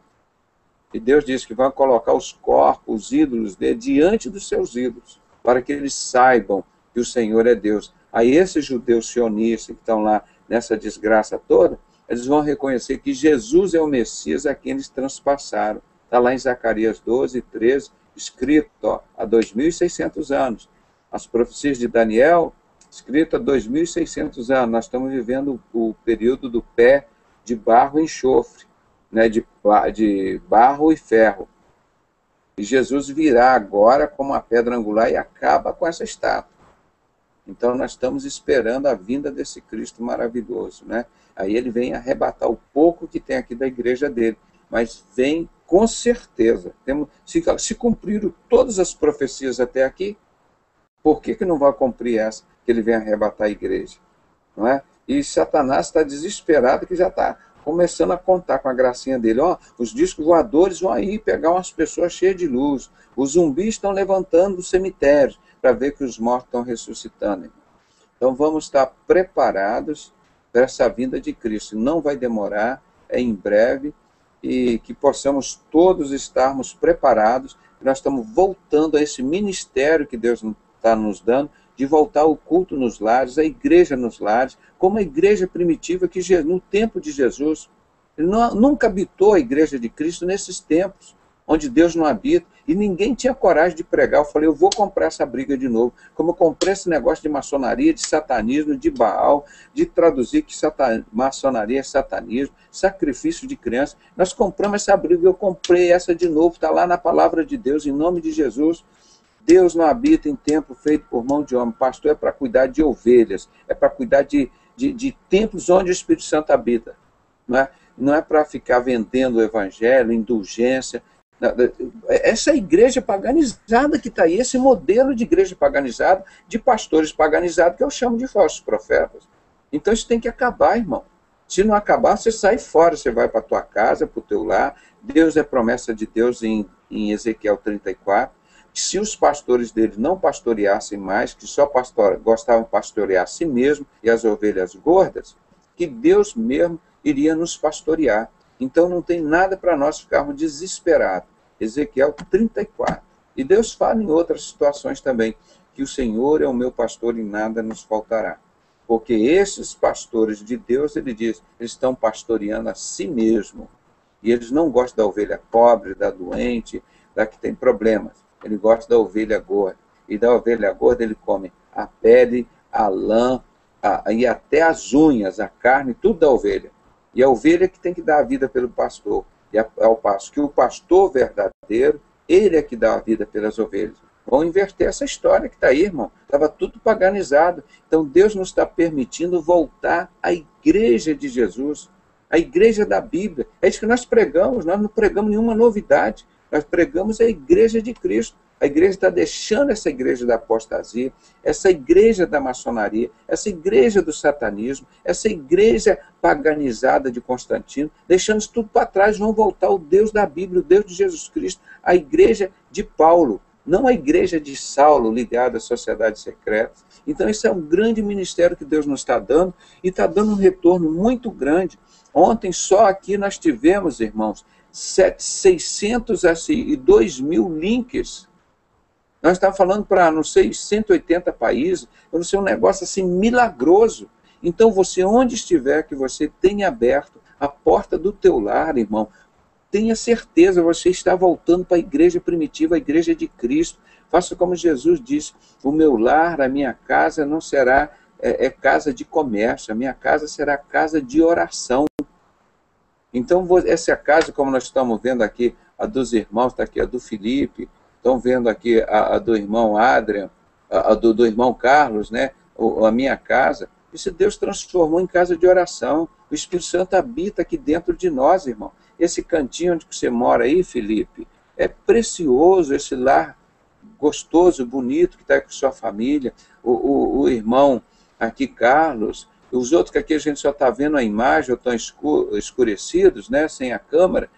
E Deus diz que vai colocar os corpos, os ídolos dele, diante dos seus ídolos, para que eles saibam que o Senhor é Deus. Aí esses judeus sionistas que estão lá nessa desgraça toda, eles vão reconhecer que Jesus é o Messias a quem eles transpassaram. Está lá em Zacarias 12, 13, escrito há 2.600 anos. As profecias de Daniel escrito há 2.600 anos. Nós estamos vivendo o período do pé de barro e enxofre, né, de barro e ferro. E Jesus virá agora como a pedra angular e acaba com essa estátua. Então nós estamos esperando a vinda desse Cristo maravilhoso, né? Aí ele vem arrebatar o pouco que tem aqui da igreja dele, mas vem com certeza. Se cumpriram todas as profecias até aqui, por que não vai cumprir essa, que ele vem arrebatar a igreja? Não é? E Satanás está desesperado, que já está começando a contar com a gracinha dele. Ó, os discos voadores vão aí pegar umas pessoas cheias de luz. Os zumbis estão levantando os cemitérios para ver que os mortos estão ressuscitando. Então vamos estar preparados para essa vinda de Cristo. Não vai demorar, é em breve, e que possamos todos estarmos preparados. Nós estamos voltando a esse ministério que Deus está nos dando, de voltar o culto nos lares, a igreja nos lares, como a igreja primitiva que no tempo de Jesus, ele nunca habitou a igreja de Cristo nesses tempos, onde Deus não habita, e ninguém tinha coragem de pregar. Eu falei, eu vou comprar essa briga de novo, como eu comprei esse negócio de maçonaria, de satanismo, de Baal, de traduzir que maçonaria é satanismo, sacrifício de criança. Nós compramos essa briga, eu comprei essa de novo, está lá na palavra de Deus, em nome de Jesus. Deus não habita em templo feito por mão de homem. Pastor é para cuidar de ovelhas, é para cuidar de templos onde o Espírito Santo habita. Não é para ficar vendendo o evangelho, indulgência. Essa igreja paganizada que está aí, esse modelo de igreja paganizada, de pastores paganizados, que eu chamo de falsos profetas. Então isso tem que acabar, irmão. Se não acabar, você sai fora, você vai para a tua casa, para o teu lar. Deus é promessa de Deus em Ezequiel 34. Se os pastores dele não pastoreassem mais, que só gostavam de pastorear a si mesmo e as ovelhas gordas, que Deus mesmo iria nos pastorear. Então não tem nada para nós ficarmos desesperados. Ezequiel 34. E Deus fala em outras situações também, que o Senhor é o meu pastor e nada nos faltará. Porque esses pastores de Deus, ele diz, eles estão pastoreando a si mesmo. E eles não gostam da ovelha pobre, da doente, da que tem problemas. Ele gosta da ovelha gorda. E da ovelha gorda ele come a pele, a lã, e até as unhas, a carne, tudo da ovelha. E a ovelha que tem que dar a vida pelo pastor. E ao passo que o pastor verdadeiro, ele é que dá a vida pelas ovelhas. Vamos inverter essa história que está aí, irmão. Estava tudo paganizado. Então Deus nos está permitindo voltar à igreja de Jesus, a igreja da Bíblia. É isso que nós pregamos. Nós não pregamos nenhuma novidade. Nós pregamos a igreja de Cristo. A igreja está deixando essa igreja da apostasia, essa igreja da maçonaria, essa igreja do satanismo, essa igreja paganizada de Constantino, deixando isso tudo para trás. Vão voltar o Deus da Bíblia, o Deus de Jesus Cristo, a igreja de Paulo, não a igreja de Saulo, ligada à sociedade secreta. Então esse é um grande ministério que Deus nos está dando, e está dando um retorno muito grande. Ontem só aqui nós tivemos, irmãos, 602 mil links. Nós estamos falando para, não sei, 180 países, eu não sei, um negócio assim milagroso. Então você, onde estiver, que você tenha aberto a porta do teu lar, irmão, tenha certeza, você está voltando para a igreja primitiva, a igreja de Cristo. Faça como Jesus disse, o meu lar, a minha casa não será casa de comércio, a minha casa será casa de oração. Então essa casa, como nós estamos vendo aqui, a dos irmãos, está aqui a do Felipe, estão vendo aqui a do irmão Adrian, a do irmão Carlos, né? A minha casa. Isso Deus transformou em casa de oração. O Espírito Santo habita aqui dentro de nós, irmão. Esse cantinho onde você mora aí, Felipe, é precioso, esse lar gostoso, bonito, que está com sua família. O irmão aqui, Carlos, os outros que aqui a gente só está vendo a imagem, ou estão escurecidos, né? Sem a câmera.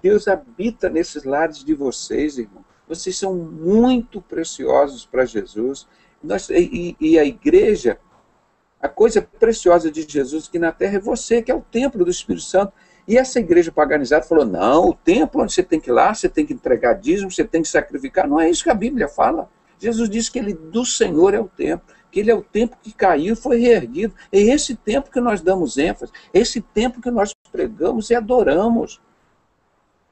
Deus habita nesses lares de vocês, irmão. Vocês são muito preciosos para Jesus. E a igreja, a coisa preciosa de Jesus aqui na terra é você, que é o templo do Espírito Santo. E essa igreja paganizada falou, não, o templo onde você tem que ir lá, você tem que entregar dízimo, você tem que sacrificar. Não é isso que a Bíblia fala. Jesus disse que ele do Senhor é o templo, que ele é o templo que caiu e foi reerguido. É esse templo que nós damos ênfase, é esse templo que nós pregamos e adoramos.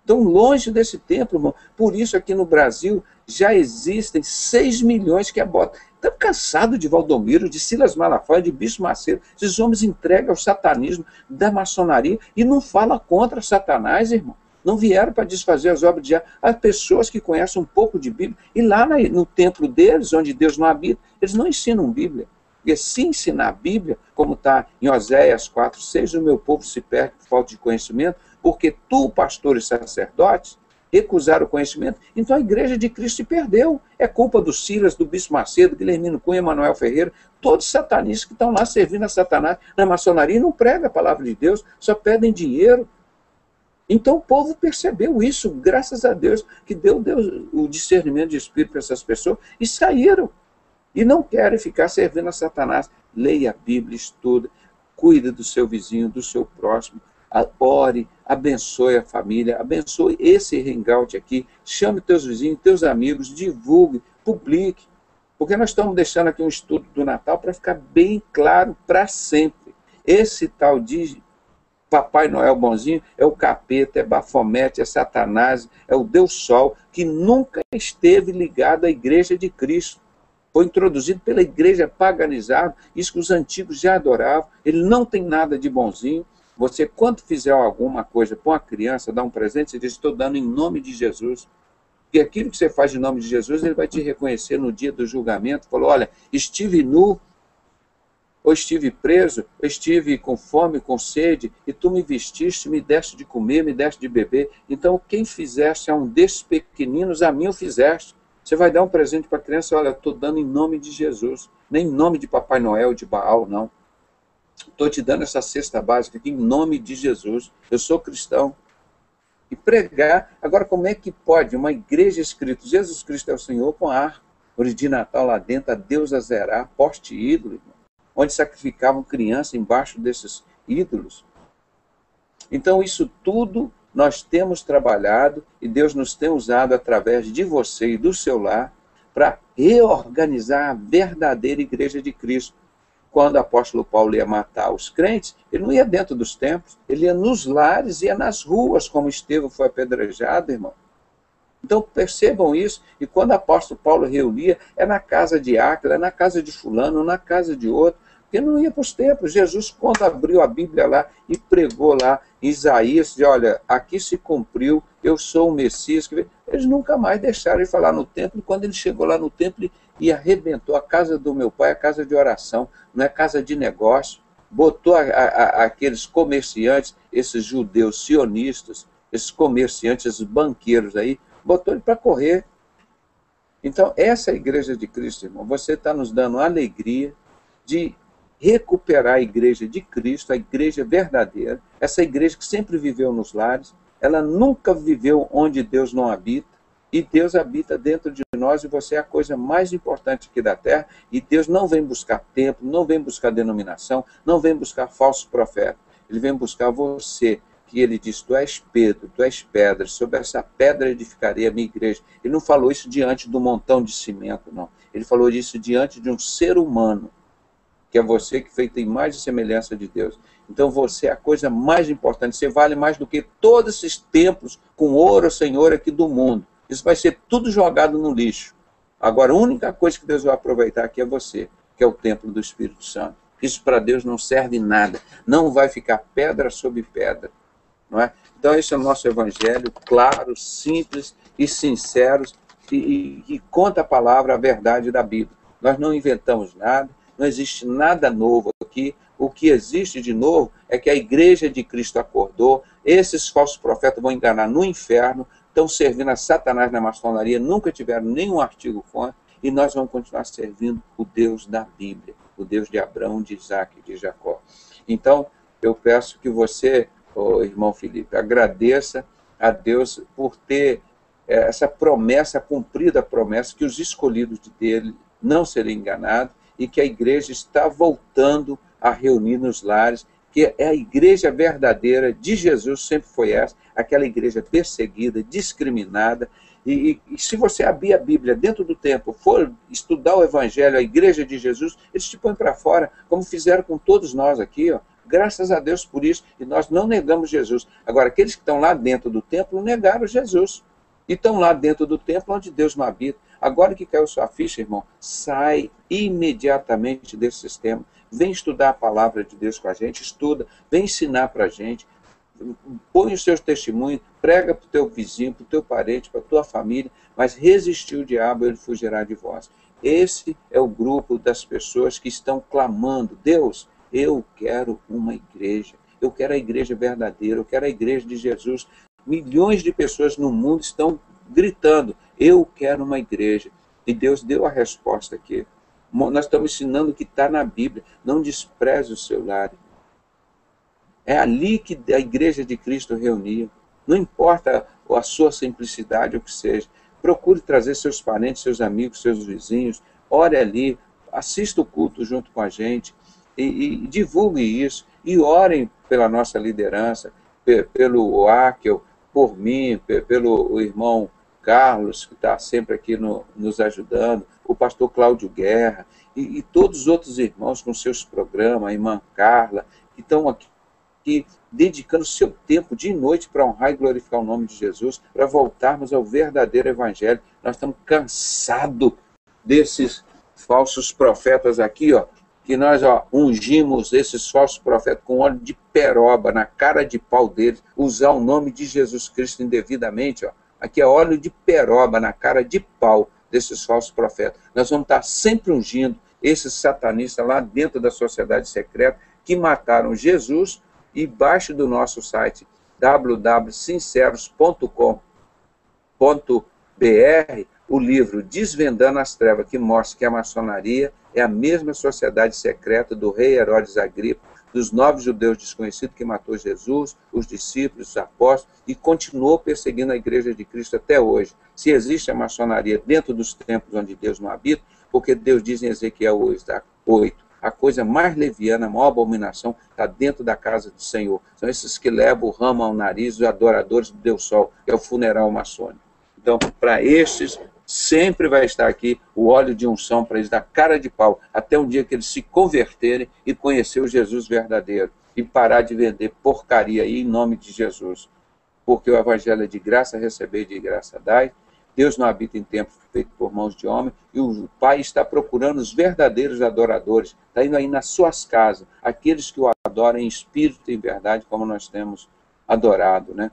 Estão longe desse templo, irmão. Por isso aqui no Brasil já existem 6 milhões que abortam. Estamos cansados de Valdomiro, de Silas Malafaia, de Bispo Macedo. Esses homens entregam ao satanismo da maçonaria e não falam contra Satanás, irmão. Não vieram para desfazer as obras de Yahvé. As pessoas que conhecem um pouco de Bíblia, e lá no templo deles, onde Deus não habita, eles não ensinam Bíblia. Porque se ensinar a Bíblia, como está em Oséias 4:6, o meu povo se perde por falta de conhecimento, porque tu, pastor e sacerdotes, recusaram o conhecimento, então a igreja de Cristo se perdeu. É culpa do Silas, do Bispo Macedo, Guilhermino Cunha, Manuel Ferreira, todos os satanistas que estão lá servindo a Satanás na maçonaria e não pregam a palavra de Deus, só pedem dinheiro. Então o povo percebeu isso, graças a Deus, que deu o discernimento de espírito para essas pessoas e saíram. E não querem ficar servindo a Satanás. Leia a Bíblia, estuda, cuide do seu vizinho, do seu próximo, ore, abençoe a família, abençoe esse hangout aqui, chame teus vizinhos, teus amigos, divulgue, publique, porque nós estamos deixando aqui um estudo do Natal para ficar bem claro para sempre. Esse tal de Papai Noel bonzinho é o capeta, é Bafomete, é Satanás, é o Deus Sol, que nunca esteve ligado à igreja de Cristo. Foi introduzido pela igreja paganizada, isso que os antigos já adoravam. Ele não tem nada de bonzinho. Você, quando fizer alguma coisa para uma criança, dar um presente, você diz, estou dando em nome de Jesus. Porque aquilo que você faz em nome de Jesus, ele vai te reconhecer no dia do julgamento. Falou, olha, estive nu, ou estive preso, ou estive com fome, com sede, e tu me vestiste, me deste de comer, me deste de beber. Então, quem fizeste a um desses pequeninos, a mim o fizeste. Você vai dar um presente para a criança, olha, estou dando em nome de Jesus. Nem em nome de Papai Noel, de Baal, não. Estou te dando essa cesta básica aqui em nome de Jesus. Eu sou cristão. E pregar, agora como é que pode uma igreja escrito Jesus Cristo é o Senhor com a árvore de Natal lá dentro, a Deus a zerar, poste ídolo, irmão, onde sacrificavam criança embaixo desses ídolos? Então isso tudo nós temos trabalhado e Deus nos tem usado através de você e do seu lar para reorganizar a verdadeira igreja de Cristo. Quando o apóstolo Paulo ia matar os crentes, ele não ia dentro dos templos, ele ia nos lares, ia nas ruas, como Estevão foi apedrejado, irmão. Então percebam isso, e quando o apóstolo Paulo reunia, é na casa de Áquila, é na casa de fulano, na casa de outro, porque não ia para os templos. Jesus, quando abriu a Bíblia lá e pregou lá em Isaías, disse, olha, aqui se cumpriu, eu sou o Messias. Eles nunca mais deixaram ele falar no templo. Quando ele chegou lá no templo e arrebentou a casa do meu pai, a casa de oração, não é casa de negócio, botou aqueles comerciantes, esses judeus sionistas, esses comerciantes, esses banqueiros aí, botou ele para correr. Então, essa é a igreja de Cristo, irmão. Você está nos dando a alegria de recuperar a igreja de Cristo, a igreja verdadeira, essa igreja que sempre viveu nos lares, ela nunca viveu onde Deus não habita, e Deus habita dentro de nós, e você é a coisa mais importante aqui da terra, e Deus não vem buscar templo, não vem buscar denominação, não vem buscar falsos profetas, ele vem buscar você, que ele diz, tu és Pedro, tu és pedra, sobre essa pedra edificarei a minha igreja. Ele não falou isso diante do montão de cimento, não, ele falou isso diante de um ser humano, que é você que feito em imagem e semelhança de Deus. Então você é a coisa mais importante, você vale mais do que todos esses templos com ouro, Senhor, aqui do mundo. Isso vai ser tudo jogado no lixo. Agora, a única coisa que Deus vai aproveitar aqui é você, que é o templo do Espírito Santo. Isso para Deus não serve nada. Não vai ficar pedra sobre pedra. Não é? Então esse é o nosso evangelho, claro, simples e sincero, e conta a palavra, a verdade da Bíblia. Nós não inventamos nada, não existe nada novo aqui. O que existe de novo é que a igreja de Cristo acordou, esses falsos profetas vão enganar no inferno, estão servindo a Satanás na maçonaria, nunca tiveram nenhum artigo-fonte, e nós vamos continuar servindo o Deus da Bíblia, o Deus de Abraão, de Isaac e de Jacó. Então, eu peço que você, irmão Felipe, agradeça a Deus por ter essa promessa, cumprida a promessa, que os escolhidos dele não serão enganados, e que a igreja está voltando a reunir nos lares, que é a igreja verdadeira de Jesus, sempre foi essa, aquela igreja perseguida, discriminada, e se você abrir a Bíblia dentro do templo, for estudar o Evangelho, a igreja de Jesus, eles te põem para fora, como fizeram com todos nós aqui, ó. Graças a Deus por isso, e nós não negamos Jesus. Agora, aqueles que estão lá dentro do templo negaram Jesus. E estão lá dentro do templo onde Deus não habita. Agora que caiu sua ficha, irmão, sai imediatamente desse sistema. Vem estudar a palavra de Deus com a gente, estuda, vem ensinar para a gente, põe os seus testemunhos, prega para o teu vizinho, para o teu parente, para a tua família, mas resistir o diabo, ele fugirá de vós. Esse é o grupo das pessoas que estão clamando: Deus, eu quero uma igreja, eu quero a igreja verdadeira, eu quero a igreja de Jesus. Milhões de pessoas no mundo estão gritando: eu quero uma igreja. E Deus deu a resposta aqui. Nós estamos ensinando o que está na Bíblia. Não despreze o seu lar. É ali que a igreja de Cristo reunia. Não importa a sua simplicidade, o que seja. Procure trazer seus parentes, seus amigos, seus vizinhos. Ore ali, assista o culto junto com a gente e divulgue isso. E orem pela nossa liderança, pelo Áquel, por mim, pelo irmão Carlos, que está sempre aqui nos ajudando, o pastor Cláudio Guerra, e todos os outros irmãos com seus programas, a irmã Carla, que estão aqui dedicando seu tempo de noite para honrar e glorificar o nome de Jesus, para voltarmos ao verdadeiro evangelho. Nós estamos cansados desses falsos profetas aqui, ó, que nós ungimos esses falsos profetas com óleo de peroba na cara de pau deles, usar o nome de Jesus Cristo indevidamente, ó. Aqui é óleo de peroba na cara de pau desses falsos profetas. Nós vamos estar sempre ungindo esses satanistas lá dentro da sociedade secreta que mataram Jesus. E baixe do nosso site www.sinceros.com.br o livro Desvendando as Trevas, que mostra que a maçonaria é a mesma sociedade secreta do rei Herodes Agripa, dos 9 judeus desconhecidos que matou Jesus, os discípulos, os apóstolos, e continuou perseguindo a igreja de Cristo até hoje. Se existe a maçonaria dentro dos templos onde Deus não habita, porque Deus diz em Ezequiel 8, a coisa mais leviana, a maior abominação, está dentro da casa do Senhor. São esses que levam o ramo ao nariz, os adoradores do Deus Sol, que é o funeral maçônico. Então, para estes, sempre vai estar aqui o óleo de unção para eles dar cara de pau, até um dia que eles se converterem e conhecer o Jesus verdadeiro, e parar de vender porcaria aí em nome de Jesus. Porque o evangelho é de graça, receber de graça dai. Deus não habita em templo feito por mãos de homem, e o Pai está procurando os verdadeiros adoradores, está indo aí nas suas casas, aqueles que o adoram em espírito e em verdade, como nós temos adorado, né?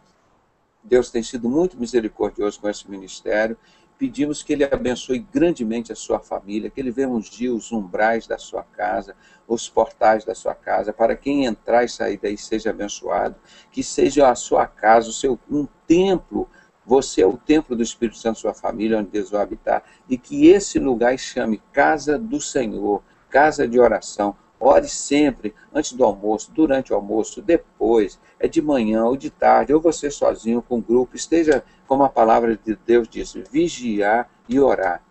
Deus tem sido muito misericordioso com esse ministério. Pedimos que Ele abençoe grandemente a sua família, que Ele venha ungir os umbrais da sua casa, os portais da sua casa, para quem entrar e sair daí seja abençoado, que seja a sua casa, um templo. Você é o templo do Espírito Santo, sua família, onde Deus vai habitar, e que esse lugar chame Casa do Senhor, casa de oração. Ore sempre, antes do almoço, durante o almoço, depois, é de manhã ou de tarde, ou você sozinho, com um grupo, esteja, como a palavra de Deus diz, vigiar e orar.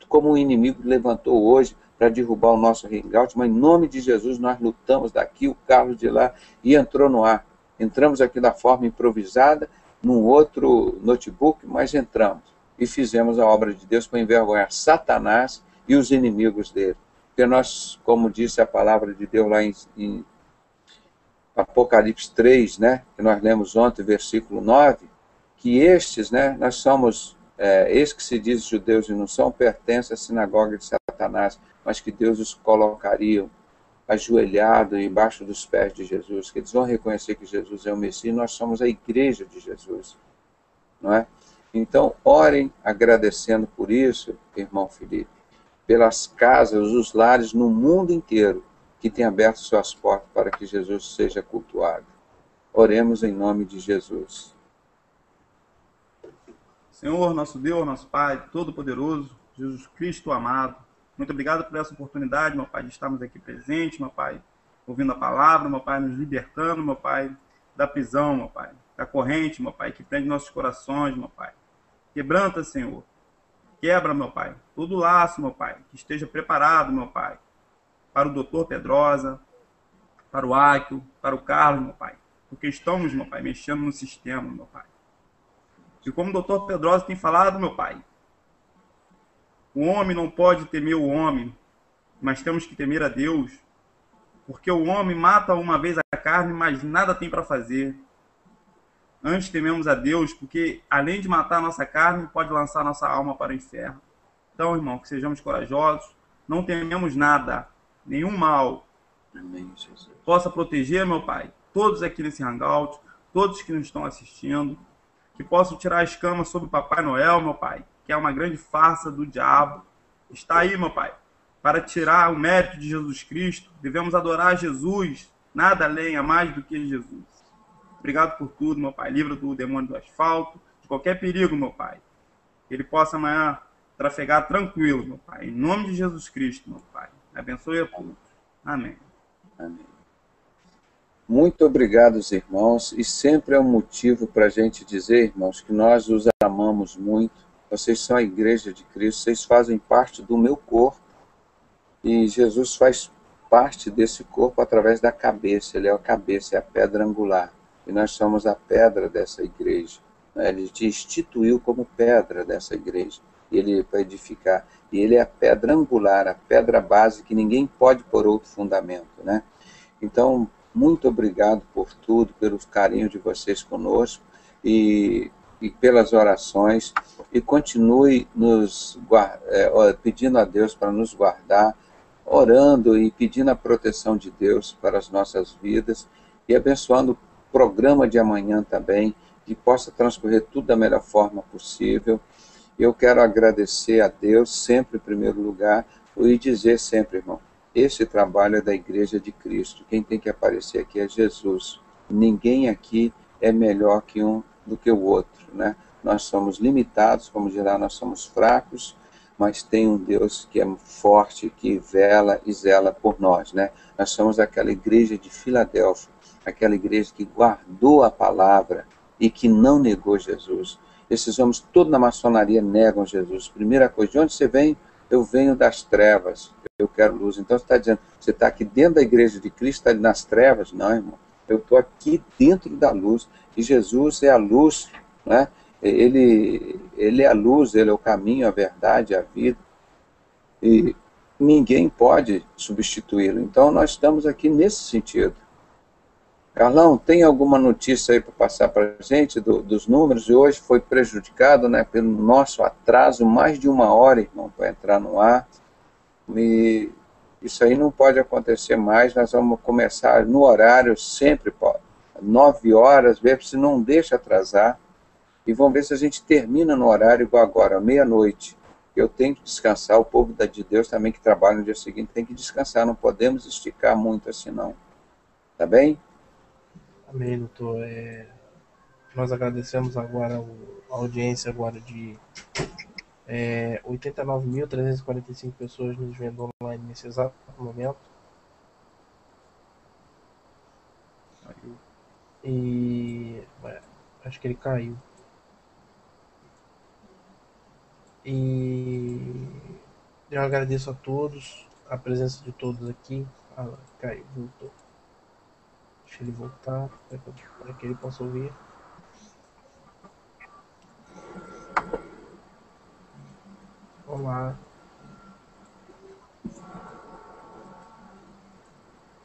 Como o inimigo levantou hoje para derrubar o nosso hangout, mas em nome de Jesus nós lutamos daqui, o Carlos de lá, e entrou no ar. Entramos aqui da forma improvisada, num outro notebook, mas entramos e fizemos a obra de Deus para envergonhar Satanás e os inimigos dele. Porque nós, como disse a palavra de Deus lá em Apocalipse 3, né, que nós lemos ontem, versículo 9, que estes, né, nós somos, estes que se dizem judeus e não são, pertencem à sinagoga de Satanás, mas que Deus os colocaria ajoelhado embaixo dos pés de Jesus, que eles vão reconhecer que Jesus é o Messias, nós somos a igreja de Jesus, não é? Então, orem agradecendo por isso, irmão Felipe, pelas casas, os lares no mundo inteiro que têm aberto suas portas para que Jesus seja cultuado. Oremos em nome de Jesus. Senhor, nosso Deus, nosso Pai, Todo-Poderoso, Jesus Cristo amado, muito obrigado por essa oportunidade, meu Pai, de estarmos aqui presentes, meu Pai, ouvindo a palavra, meu Pai, nos libertando, meu Pai, da prisão, meu Pai, da corrente, meu Pai, que prende nossos corações, meu Pai. Quebranta, Senhor. Quebra, meu Pai, todo laço, meu Pai, que esteja preparado, meu Pai, para o doutor Pedrosa, para o Áquil, para o Carlos, meu Pai, porque estamos, meu Pai, mexendo no sistema, meu Pai. E como o doutor Pedrosa tem falado, meu Pai, o homem não pode temer o homem, mas temos que temer a Deus. Porque o homem mata uma vez a carne, mas nada tem para fazer. Antes tememos a Deus, porque além de matar a nossa carne, pode lançar nossa alma para o inferno. Então, irmão, que sejamos corajosos, não tememos nada, nenhum mal. Amém, Jesus. Possa proteger, meu Pai, todos aqui nesse hangout, todos que nos estão assistindo, que possam tirar as escamas sobre o Papai Noel, meu Pai, que é uma grande farsa do diabo. Está aí, meu Pai, para tirar o mérito de Jesus Cristo. Devemos adorar Jesus, nada além, a mais do que Jesus. Obrigado por tudo, meu Pai. Livra do demônio do asfalto, de qualquer perigo, meu Pai. Que ele possa amanhã trafegar tranquilo, meu Pai. Em nome de Jesus Cristo, meu Pai. Abençoe a todos. Amém. Amém. Muito obrigado, irmãos. E sempre é um motivo para a gente dizer, irmãos, que nós os amamos muito. Vocês são a igreja de Cristo, vocês fazem parte do meu corpo. E Jesus faz parte desse corpo através da cabeça. Ele é a cabeça, é a pedra angular. E nós somos a pedra dessa igreja. Ele te instituiu como pedra dessa igreja. Ele vai edificar. E ele é a pedra angular, a pedra base, que ninguém pode pôr outro fundamento, né? Então, muito obrigado por tudo, pelo carinho de vocês conosco e pelas orações. E continue pedindo a Deus para nos guardar, orando e pedindo a proteção de Deus para as nossas vidas e abençoando o programa de amanhã também, que possa transcorrer tudo da melhor forma possível. Eu quero agradecer a Deus sempre em primeiro lugar e dizer sempre, irmão, esse trabalho é da Igreja de Cristo. Quem tem que aparecer aqui é Jesus. Ninguém aqui é melhor do que o outro, né? Nós somos limitados, como dirá, nós somos fracos, mas tem um Deus que é forte, que vela e zela por nós, né? Nós somos aquela igreja de Filadélfia, aquela igreja que guardou a palavra e que não negou Jesus. Esses homens, todos na maçonaria, negam Jesus. Primeira coisa, de onde você vem? Eu venho das trevas, eu quero luz. Então você está dizendo, você está aqui dentro da igreja de Cristo, está nas trevas? Não, irmão. Eu estou aqui dentro da luz. E Jesus é a luz, né? Ele é a luz, ele é o caminho, a verdade, a vida. E ninguém pode substituí-lo. Então nós estamos aqui nesse sentido. Carlão, tem alguma notícia aí para passar para a gente dos números? E hoje foi prejudicado, né, pelo nosso atraso, mais de 1 hora, irmão, para entrar no ar. E isso aí não pode acontecer mais. Nós vamos começar no horário sempre, 9 horas, ver se não deixa atrasar. E vamos ver se a gente termina no horário igual agora, meia-noite. Eu tenho que descansar, o povo de Deus também que trabalha no dia seguinte tem que descansar, não podemos esticar muito assim não. Tá bem? Amém, doutor. Nós agradecemos agora a audiência agora de 89.345 pessoas nos vendo online nesse exato momento. E acho que ele caiu. E eu agradeço a todos, a presença de todos aqui. Caiu, voltou. Deixa ele voltar para que ele possa ouvir. Olá.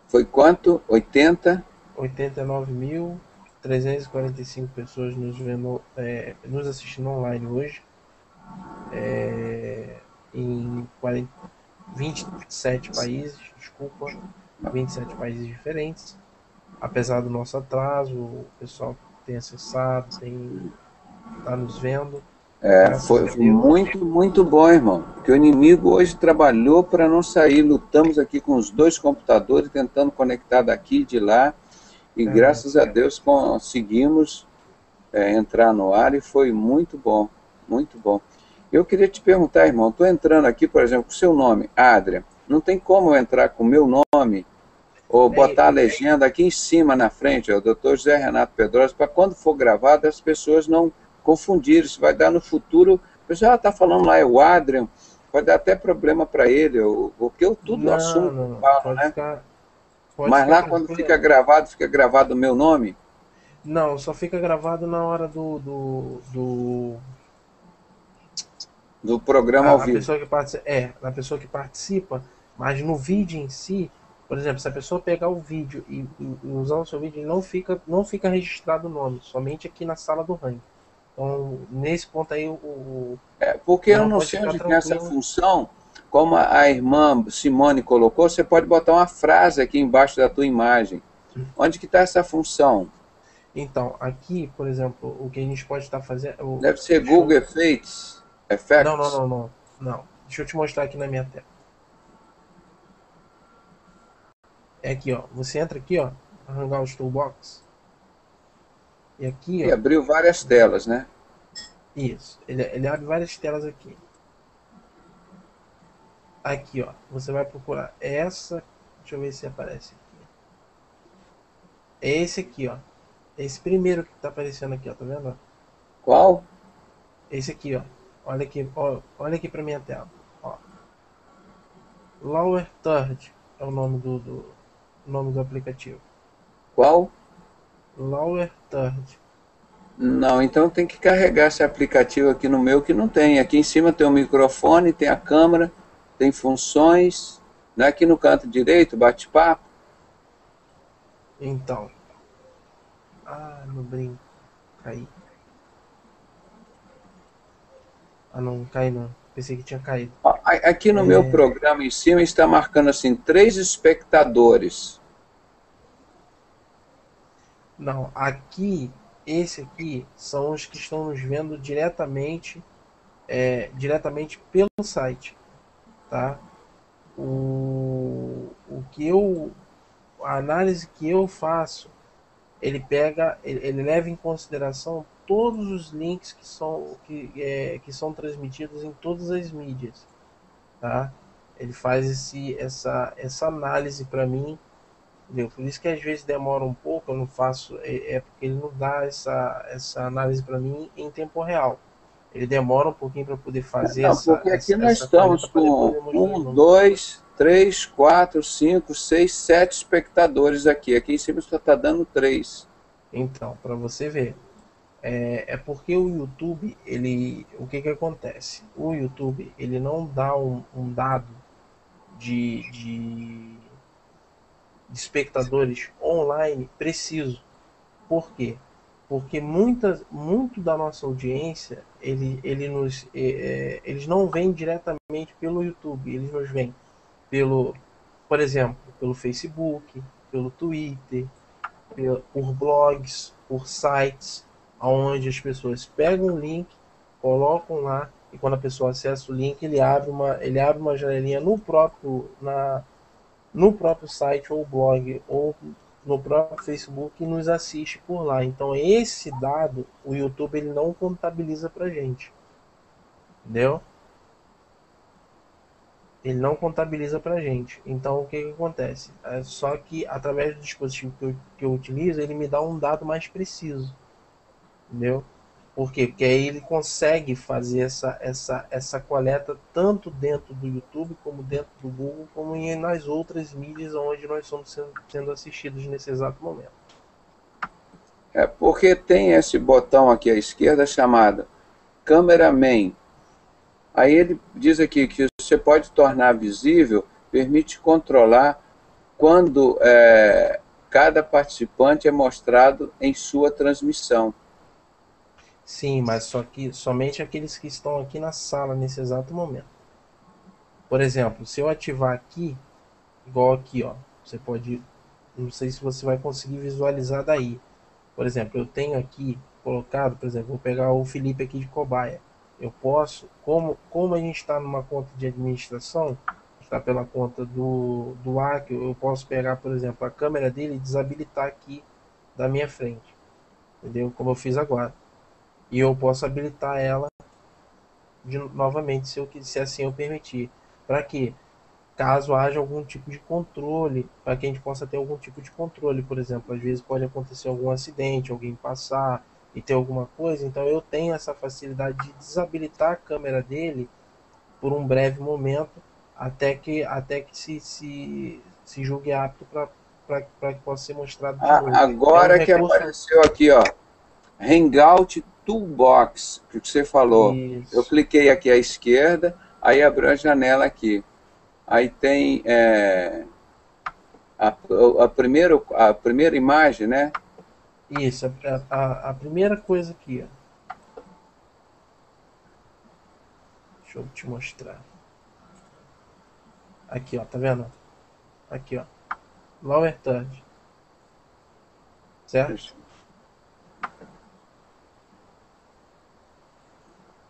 Foi quanto? 89.345 pessoas nos vendo, nos assistindo online hoje. Em 27 países, 27 países diferentes. Apesar do nosso atraso, o pessoal tem acessado, está nos vendo. Foi muito, muito bom, irmão. Porque o inimigo hoje trabalhou para não sair. Lutamos aqui com os 2 computadores, tentando conectar daqui e de lá. E graças a Deus conseguimos entrar no ar e foi muito bom, muito bom. Eu queria te perguntar, irmão, estou entrando aqui, por exemplo, com o seu nome, Adrian. Não tem como eu entrar com o meu nome ou botar a legenda aqui em cima, na frente, o Dr. José Renato Pedrosa, para quando for gravado as pessoas não confundirem. Isso vai dar no futuro, o pessoal está falando lá, é o Adrian, pode dar até problema para ele, porque eu tudo assumo, falo, né? Mas lá quando fica gravado o meu nome? Não, só fica gravado na hora do programa ao vivo. Da pessoa que participa, mas no vídeo em si, Por exemplo, se a pessoa pegar o vídeo e usar o seu vídeo, não fica registrado o nome, somente aqui na sala do ranking. Então, nesse ponto aí, Porque eu não pode sei ficar onde tem essa tranquilo. função. Como a irmã Simone colocou, você pode botar uma frase aqui embaixo da tua imagem. Onde que está essa função? Então, aqui, por exemplo, o que a gente pode estar fazendo... Deve ser Google Effects. Não. Deixa eu te mostrar aqui na minha tela. É aqui, ó. Você entra aqui, ó, Hangouts Toolbox. E aqui, E ó. abriu várias telas, né? Isso. Ele abre várias telas aqui. Aqui, ó. Você vai procurar essa. Deixa eu ver se aparece aqui. É esse aqui, ó. Esse primeiro que tá aparecendo aqui, ó. Tá vendo? Qual? Esse aqui, ó. Olha aqui, ó. Olha aqui pra minha tela. Ó. Lower Third é o nome do aplicativo. Qual? Lower Third. Não, então tem que carregar esse aplicativo aqui no meu que não tem. Aqui em cima tem o microfone, tem a câmera, tem funções. Não é aqui no canto direito, bate-papo? Então. No brinco. Caí. Não cai não. Pensei que tinha caído. Aqui no meu programa em cima está marcando assim, 3 espectadores. Não, aqui, esse aqui são os que estão nos vendo diretamente pelo site, tá? A análise que eu faço, ele leva em consideração todos os links que são transmitidos em todas as mídias, tá? Ele faz essa análise para mim, entendeu? Por isso que às vezes demora um pouco, eu não faço, porque ele não dá essa análise para mim em tempo real. Ele demora um pouquinho para poder fazer porque aqui nós estamos com 1, 2, 3, 4, 5, 6, 7 espectadores aqui. Aqui em cima só está dando 3. Então, para você ver, é porque o YouTube, o que acontece? O YouTube, ele não dá um dado de espectadores online preciso. Por quê? Porque muito da nossa audiência, eles não vêm diretamente pelo YouTube, eles nos vêm por exemplo, pelo Facebook, pelo Twitter, por blogs, por sites, onde as pessoas pegam o link, colocam lá, e quando a pessoa acessa o link, ele abre uma janelinha no próprio site ou blog ou no próprio Facebook e nos assiste por lá. Então esse dado o YouTube ele não contabiliza pra gente, entendeu? Ele não contabiliza pra gente. Então o que acontece? Só que através do dispositivo que eu utilizo, ele me dá um dado mais preciso, entendeu? Por quê? Porque aí ele consegue fazer essa coleta tanto dentro do YouTube, como dentro do Google, como nas outras mídias onde nós estamos sendo assistidos nesse exato momento. Porque tem esse botão aqui à esquerda chamado Cameraman. Aí ele diz aqui que você pode tornar visível, permite controlar quando cada participante é mostrado em sua transmissão. Sim, mas só que somente aqueles que estão aqui na sala nesse exato momento. Por exemplo, se eu ativar aqui, igual aqui, ó, você pode, não sei se você vai conseguir visualizar daí. Por exemplo, eu tenho aqui colocado, por exemplo, vou pegar o Felipe aqui de cobaia. Eu posso, como a gente está numa conta de administração, está pela conta do Acre, eu posso pegar, por exemplo, a câmera dele e desabilitar aqui da minha frente, entendeu? Como eu fiz agora. E eu posso habilitar ela novamente, se assim eu permitir. Para quê? Caso haja algum tipo de controle, para que a gente possa ter algum tipo de controle, por exemplo, às vezes pode acontecer algum acidente, alguém passar e ter alguma coisa, então eu tenho essa facilidade de desabilitar a câmera dele por um breve momento, até que se julgue apto para que possa ser mostrado de novo. Agora que apareceu aqui, ó, Hangout Toolbox, que você falou. Isso. Eu cliquei aqui à esquerda, aí abriu a janela aqui. Aí tem a primeira imagem, né? Isso, a primeira coisa aqui, ó. Deixa eu te mostrar. Aqui, ó, tá vendo? Aqui, ó. Lower third. Certo?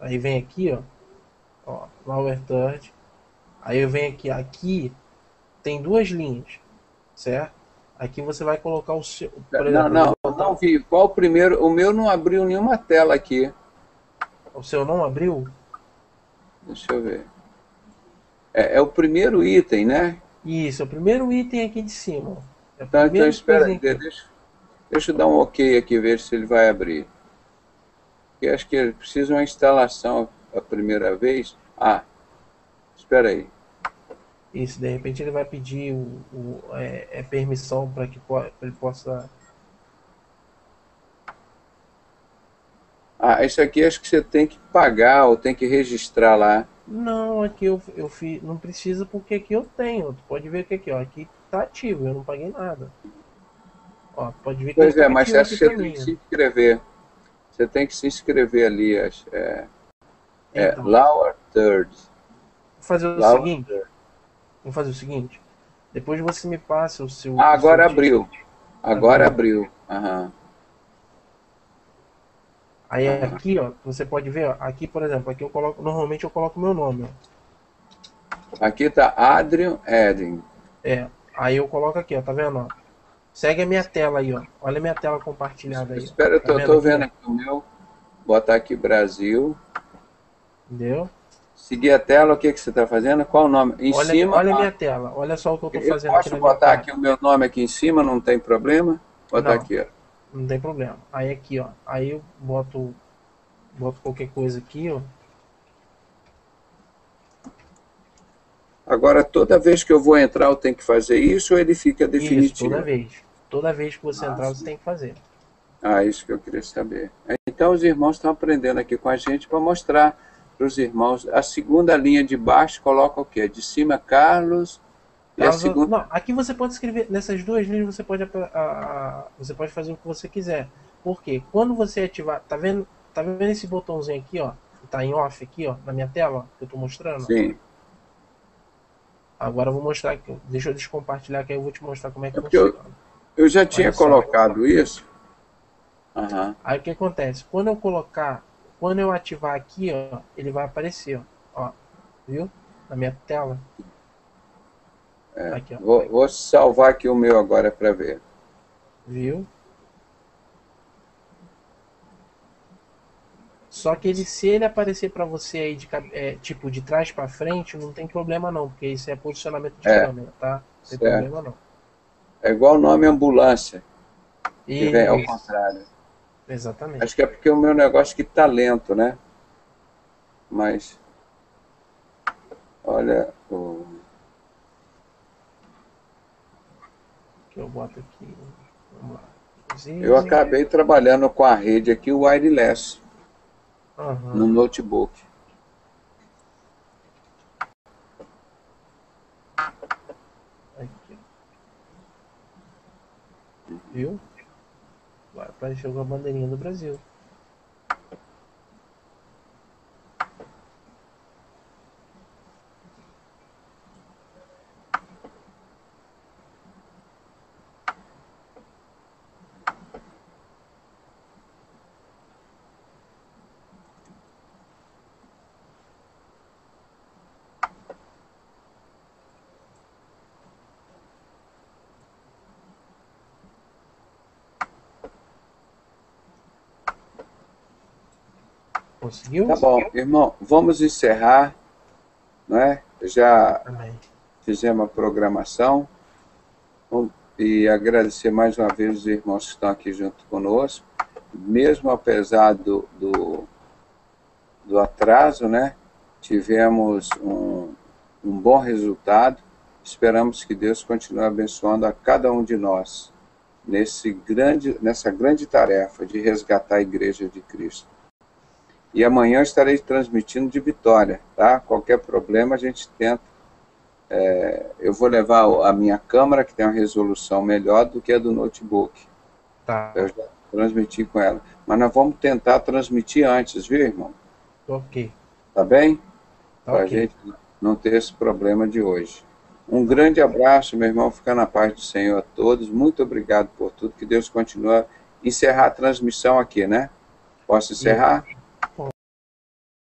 Aí vem aqui, ó, lower third. Aí eu venho aqui, aqui tem duas linhas, certo? Aqui você vai colocar o seu, por exemplo, não vi. Qual o primeiro? O meu não abriu nenhuma tela aqui. O seu não abriu? Deixa eu ver. É o primeiro item, né? Isso, é o primeiro item aqui de cima. É então espera aí, deixa eu dar um ok aqui, ver se ele vai abrir. Eu acho que ele precisa de uma instalação a primeira vez. Ah, espera aí. Isso, de repente ele vai pedir permissão para que ele possa... Ah, isso aqui acho que você tem que pagar ou tem que registrar lá. Não, aqui eu fiz, não precisa porque aqui eu tenho. Tu pode ver que aqui, ó, aqui tá ativo, eu não paguei nada. Ó, pode ver que pois tá mas acho que você tem que se inscrever. Você tem que se inscrever ali. Então, lower third. Vou fazer o seguinte. Vamos fazer o seguinte. Depois você me passa o seu... agora abriu. Agora abriu. Aham. Aí aqui, ó, você pode ver, ó, aqui, por exemplo, aqui eu coloco, normalmente eu coloco meu nome, ó. Aqui tá Adrian Edding. Aí eu coloco aqui, ó, tá vendo, ó? Segue a minha tela aí, ó. Olha a minha tela compartilhada aí. Espera, eu tô vendo aqui o meu. Botar aqui Brasil. Entendeu? Seguir a tela, o que você tá fazendo? Qual o nome? Em cima. Olha a minha tela, olha só o que eu tô fazendo aqui na minha tela. Posso botar aqui o meu nome aqui em cima, não tem problema? Botar aqui, ó. Não tem problema. Aí aqui, ó. Aí eu boto qualquer coisa aqui, ó. Agora, toda vez que eu vou entrar, eu tenho que fazer isso ou ele fica definitivo? Isso, toda vez. Toda vez que você entrar, você tem que fazer. Isso que eu queria saber. Então, os irmãos estão aprendendo aqui com a gente para mostrar para os irmãos. A segunda linha de baixo coloca o quê? De cima, Carlos... Não, aqui você pode escrever, nessas duas linhas você pode fazer o que você quiser. Porque quando você ativar, tá vendo esse botãozinho aqui, ó, que tá em off aqui, ó, na minha tela, ó, que eu tô mostrando? Sim. Agora eu vou mostrar aqui, deixa eu descompartilhar que aí eu vou te mostrar como é que funciona. Eu já tinha colocado isso. Aí o que acontece? Quando eu ativar aqui, ó, ele vai aparecer, ó, viu? Na minha tela. Aqui, ó. Vou salvar aqui o meu agora para ver. Viu? Só que se ele aparecer para você aí tipo de trás para frente, não tem problema não, porque isso é posicionamento de câmera, tá? Não tem problema não. É igual o nome ambulância. Que vem ao Isso. contrário. Exatamente. Acho que é porque o meu negócio que tá lento, né? Mas olha o que eu boto aqui. Vamos lá. Eu acabei trabalhando com a rede aqui, o wireless, no notebook. Aqui. Viu? Agora apareceu com a bandeirinha do Brasil. Conseguiu? Tá bom, irmão, vamos encerrar, não é? Já fizemos a programação e agradecer mais uma vez os irmãos que estão aqui junto conosco, mesmo apesar do atraso, né? Tivemos um bom resultado. Esperamos que Deus continue abençoando a cada um de nós nessa grande tarefa de resgatar a Igreja de Cristo. E amanhã eu estarei transmitindo de Vitória, tá? Qualquer problema a gente tenta eu vou levar a minha câmera, que tem uma resolução melhor do que a do notebook. Tá. Eu já transmiti com ela. Mas nós vamos tentar transmitir antes, viu, irmão? Ok. Tá bem? Tá Para a ok. gente não ter esse problema de hoje. Um grande abraço, meu irmão. Fica na paz do Senhor a todos. Muito obrigado por tudo. Que Deus continue a encerrar a transmissão aqui, né? Posso encerrar?